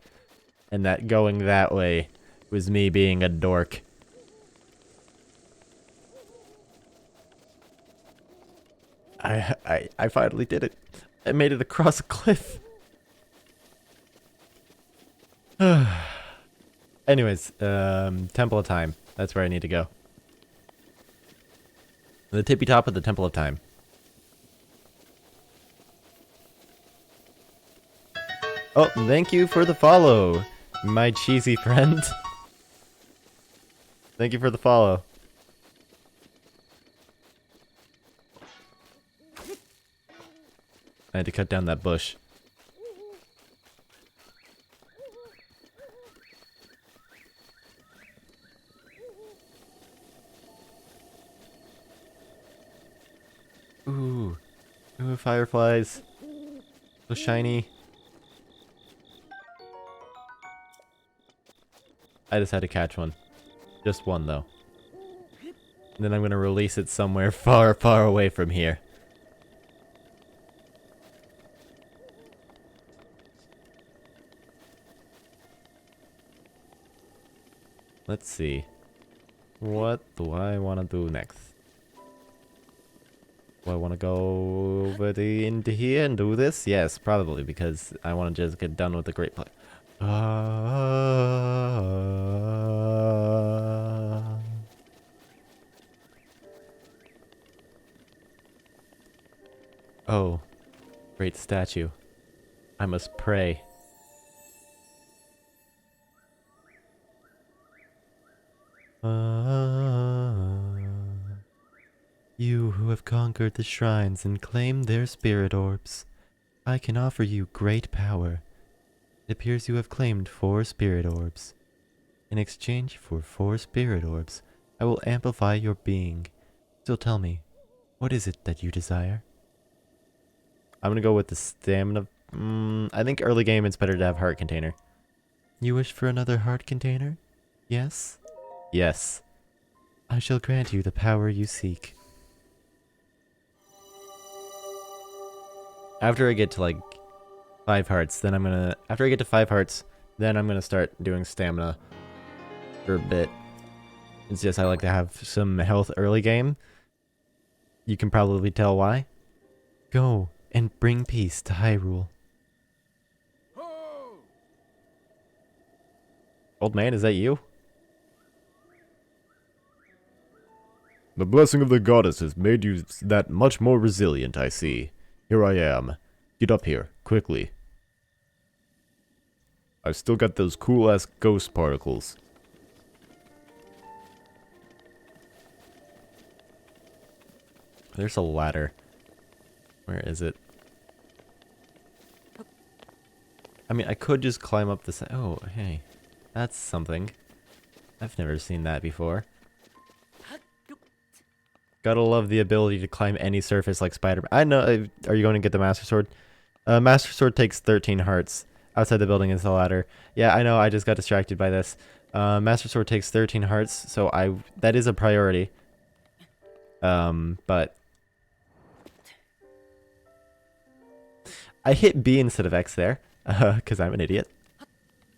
And that going that way was me being a dork. I finally did it. I made it across a cliff. Anyways, Temple of Time. That's where I need to go. The tippy top of the Temple of Time. Oh, thank you for the follow, my cheesy friend. Thank you for the follow. I had to cut down that bush. Ooh. Ooh, fireflies. So shiny. I just had to catch one. Just one, though. And then I'm going to release it somewhere far, far away from here. Let's see. What do I want to do next? Do I want to go over into here and do this? Yes, probably, because I want to just get done with the great play. Oh, great statue. I must pray. You who have conquered the shrines and claimed their spirit orbs, I can offer you great power. It appears you have claimed 4 spirit orbs. In exchange for 4 spirit orbs, I will amplify your being. So tell me, what is it that you desire? I'm gonna go with the stamina. I think early game it's better to have heart container. You wish for another heart container? Yes? Yes. I shall grant you the power you seek. After I get to like 5 hearts, then after I get to 5 hearts, then I'm gonna start doing stamina for a bit. It's just I like to have some health early game. You can probably tell why. Go and bring peace to Hyrule. Old man, is that you? The blessing of the goddess has made you that much more resilient, I see. Here I am. Get up here, quickly. I've still got those cool-ass ghost particles. There's a ladder. Where is it? I mean, I could just climb up this. Oh, hey. That's something. I've never seen that before. Gotta love the ability to climb any surface like Spider-Man. I know. Are you going to get the Master Sword? Master Sword takes 13 hearts. Outside the building is the ladder. Yeah, I know. I just got distracted by this. Master Sword takes 13 hearts, so that is a priority. But I hit B instead of X there, because I'm an idiot.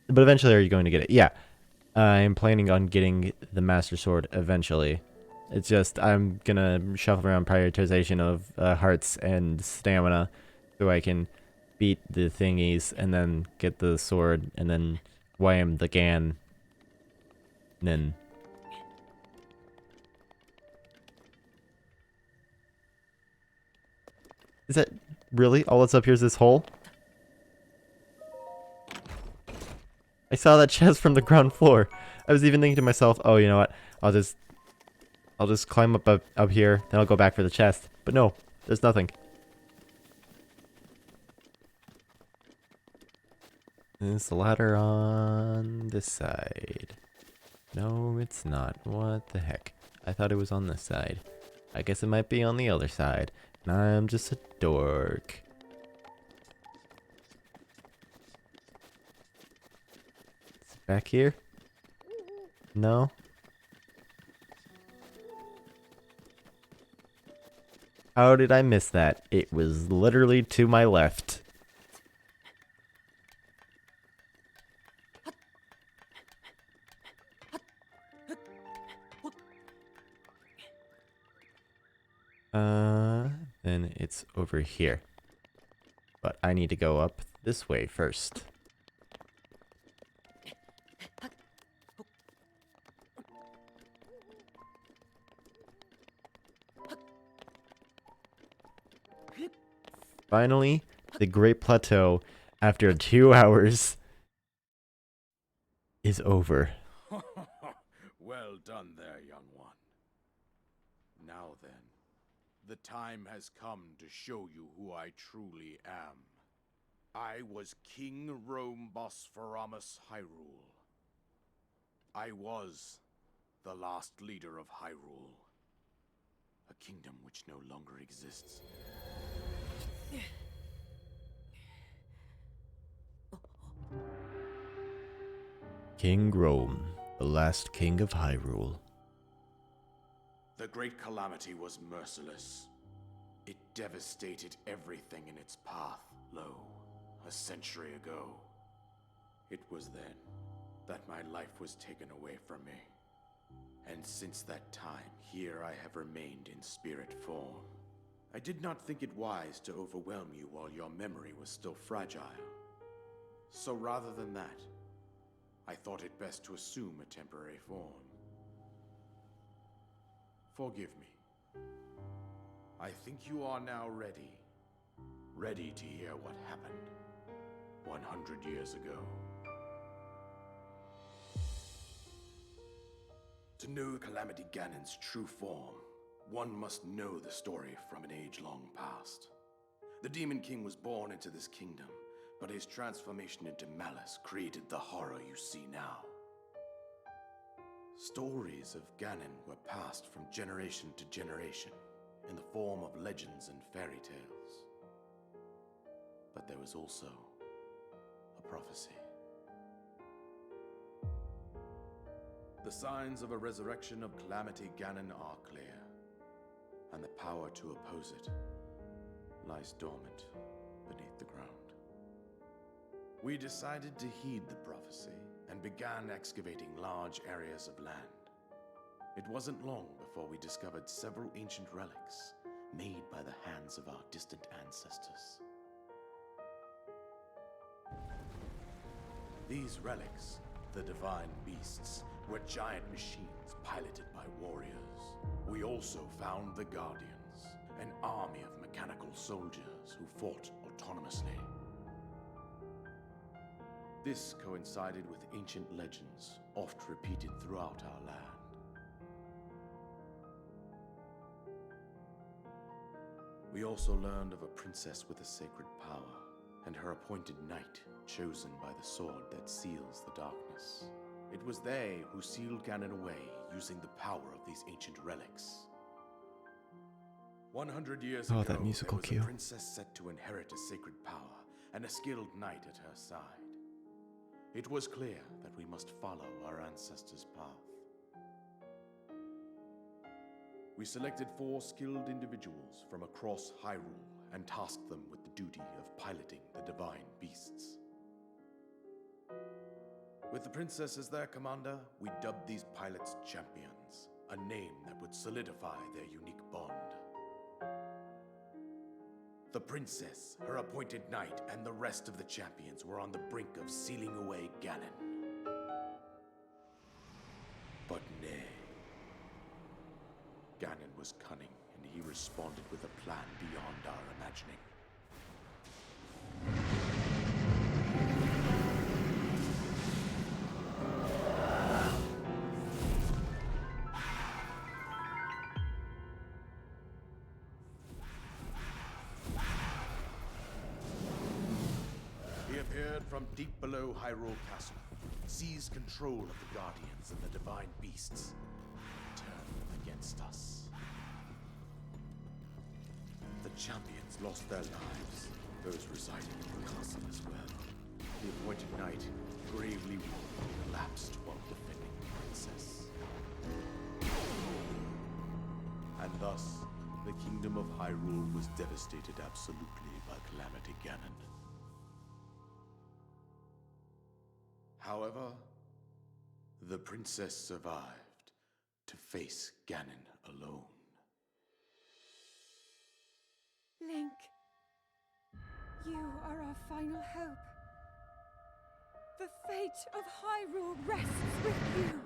But eventually, are you going to get it? Yeah. I'm planning on getting the Master Sword eventually. It's just, I'm gonna shuffle around prioritization of hearts and stamina so I can beat the thingies and then get the sword and then wham the Gan. And then... Is that really all that's up here is this hole? I saw that chest from the ground floor. I was even thinking to myself, oh, you know what? I'll just climb up here, then I'll go back for the chest. But no, there's nothing. There's the ladder on this side. No, it's not. What the heck? I thought it was on this side. I guess it might be on the other side. And I'm just a dork. It's back here? No? How did I miss that? It was literally to my left. Then it's over here. But I need to go up this way first. Finally, the Great Plateau, after 2 hours, is over. Well done there, young one. Now then, the time has come to show you who I truly am. I was King Rome Bosphoramos Hyrule. I was the last leader of Hyrule, a kingdom which no longer exists. King Rome, the last king of Hyrule. The Great Calamity was merciless. It devastated everything in its path, lo, a century ago. It was then that my life was taken away from me. And since that time, here I have remained in spirit form. I did not think it wise to overwhelm you while your memory was still fragile. So rather than that, I thought it best to assume a temporary form. Forgive me. I think you are now ready. Ready to hear what happened 100 years ago. To know Calamity Ganon's true form, one must know the story from an age long past. The Demon King was born into this kingdom, but his transformation into malice created the horror you see now. Stories of Ganon were passed from generation to generation in the form of legends and fairy tales. But there was also a prophecy. The signs of a resurrection of Calamity Ganon are clear, and the power to oppose it lies dormant beneath the ground. We decided to heed the prophecy and began excavating large areas of land. It wasn't long before we discovered several ancient relics made by the hands of our distant ancestors. These relics, the divine beasts, were giant machines piloted by warriors. We also found the Guardians, an army of mechanical soldiers who fought autonomously. This coincided with ancient legends, oft repeated throughout our land. We also learned of a princess with a sacred power, and her appointed knight, chosen by the sword that seals the darkness. It was they who sealed Ganon away using the power of these ancient relics. 100 years ago, that musical there was cue. a princess set to inherit a sacred power, and a skilled knight at her side. It was clear that we must follow our ancestors' path. We selected 4 skilled individuals from across Hyrule and tasked them with the duty of piloting the divine beasts. With the princess as their commander, we dubbed these pilots champions, a name that would solidify their unique bond. The princess, her appointed knight, and the rest of the champions were on the brink of sealing away Ganon. But nay. Ganon was cunning, and he responded with a plan beyond our imagining. He appeared from deep below Hyrule Castle, seized control of the Guardians and the Divine Beasts, and turned them against us. The champions lost their lives, those residing in the castle as well. The appointed knight, gravely wounded, collapsed while defending the princess. And thus, the kingdom of Hyrule was devastated absolutely by Calamity Ganon. However, the princess survived to face Ganon alone. Link, you are our final hope. The fate of Hyrule rests with you.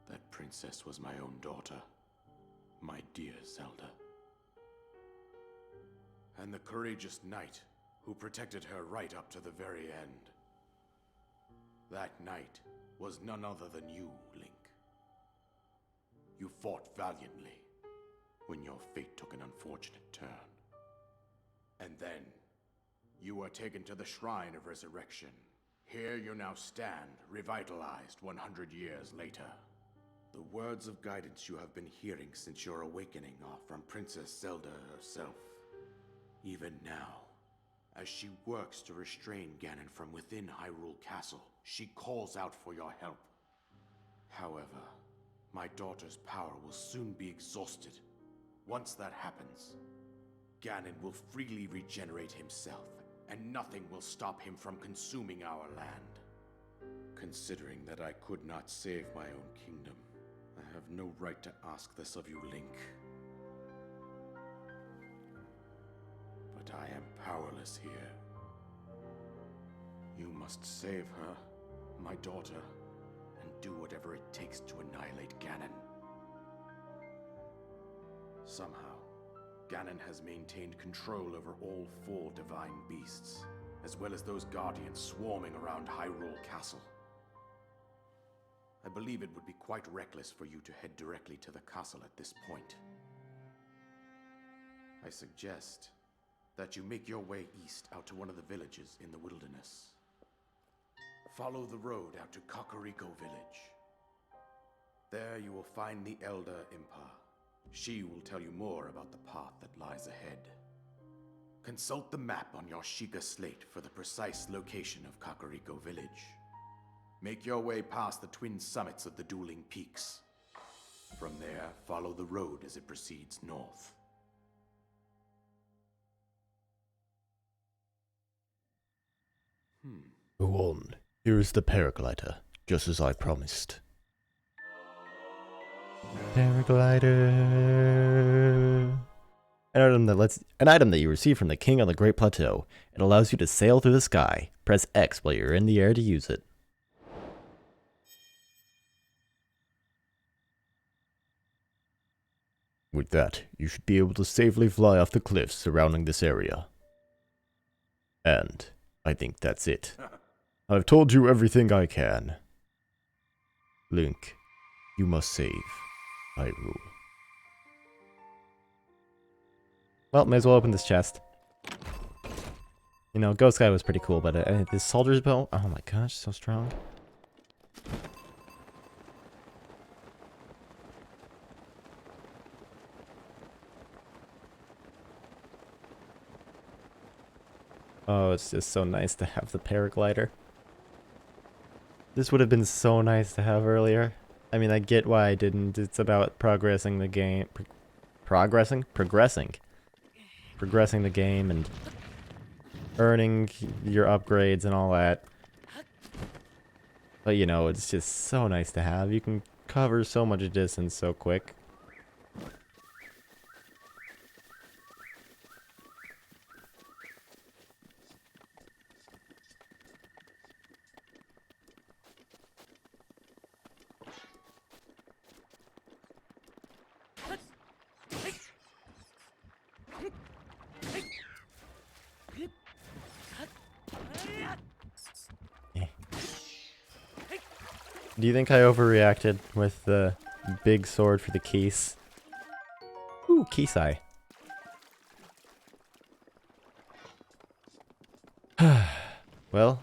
That princess was my own daughter, my dear Zelda. And the courageous knight who protected her right up to the very end. That knight was none other than you, Link. You fought valiantly when your fate took an unfortunate turn. And then, you were taken to the Shrine of Resurrection. Here you now stand, revitalized 100 years later. The words of guidance you have been hearing since your awakening are from Princess Zelda herself. Even now, as she works to restrain Ganon from within Hyrule Castle, she calls out for your help. However, my daughter's power will soon be exhausted. Once that happens, Ganon will freely regenerate himself, and nothing will stop him from consuming our land. Considering that I could not save my own kingdom, I have no right to ask this of you, Link. But I am powerless here. You must save her, my daughter, and do whatever it takes to annihilate Ganon. Somehow, Ganon has maintained control over all 4 divine beasts, as well as those guardians swarming around Hyrule Castle. I believe it would be quite reckless for you to head directly to the castle at this point. I suggest that you make your way east out to one of the villages in the wilderness. Follow the road out to Kakariko Village. There you will find the Elder Impa. She will tell you more about the path that lies ahead. Consult the map on your Sheikah slate for the precise location of Kakariko Village. Make your way past the twin summits of the dueling peaks. From there, follow the road as it proceeds north. Go on. Here is the paraglider, just as I promised. Paraglider. An item that you receive from the king on the Great Plateau. It allows you to sail through the sky. Press X while you're in the air to use it. With that, you should be able to safely fly off the cliffs surrounding this area. And I think that's it. I've told you everything I can. Link, you must save Hyrule. Well, may as well open this chest. You know, Ghost Guy was pretty cool, but this soldier's bow, oh my gosh, so strong. Oh, it's just so nice to have the paraglider. This would have been so nice to have earlier. I mean, I get why I didn't. It's about progressing the game. Progressing the game and earning your upgrades and all that. But you know, it's just so nice to have. You can cover so much distance so quick. Do you think I overreacted with the big sword for the keys? Ooh, Kisai. Well.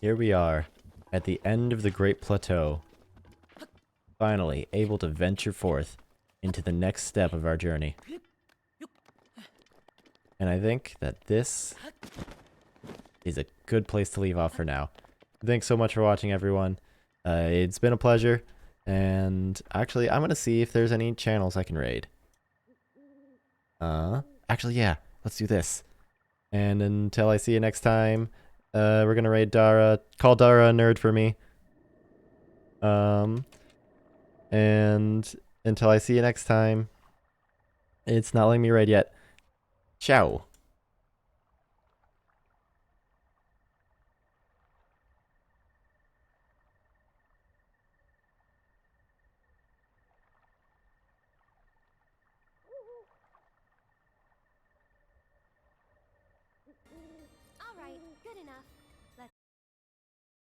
Here we are, at the end of the Great Plateau. Finally, able to venture forth into the next step of our journey. And I think that this is a good place to leave off for now. Thanks so much for watching, everyone. It's been a pleasure. And actually, I'm going to see if there's any channels I can raid. Actually, yeah. Let's do this. And until I see you next time, we're going to raid Dara. Call Dara a nerd for me. And until I see you next time, it's not letting me raid yet. Ciao. All right, good enough.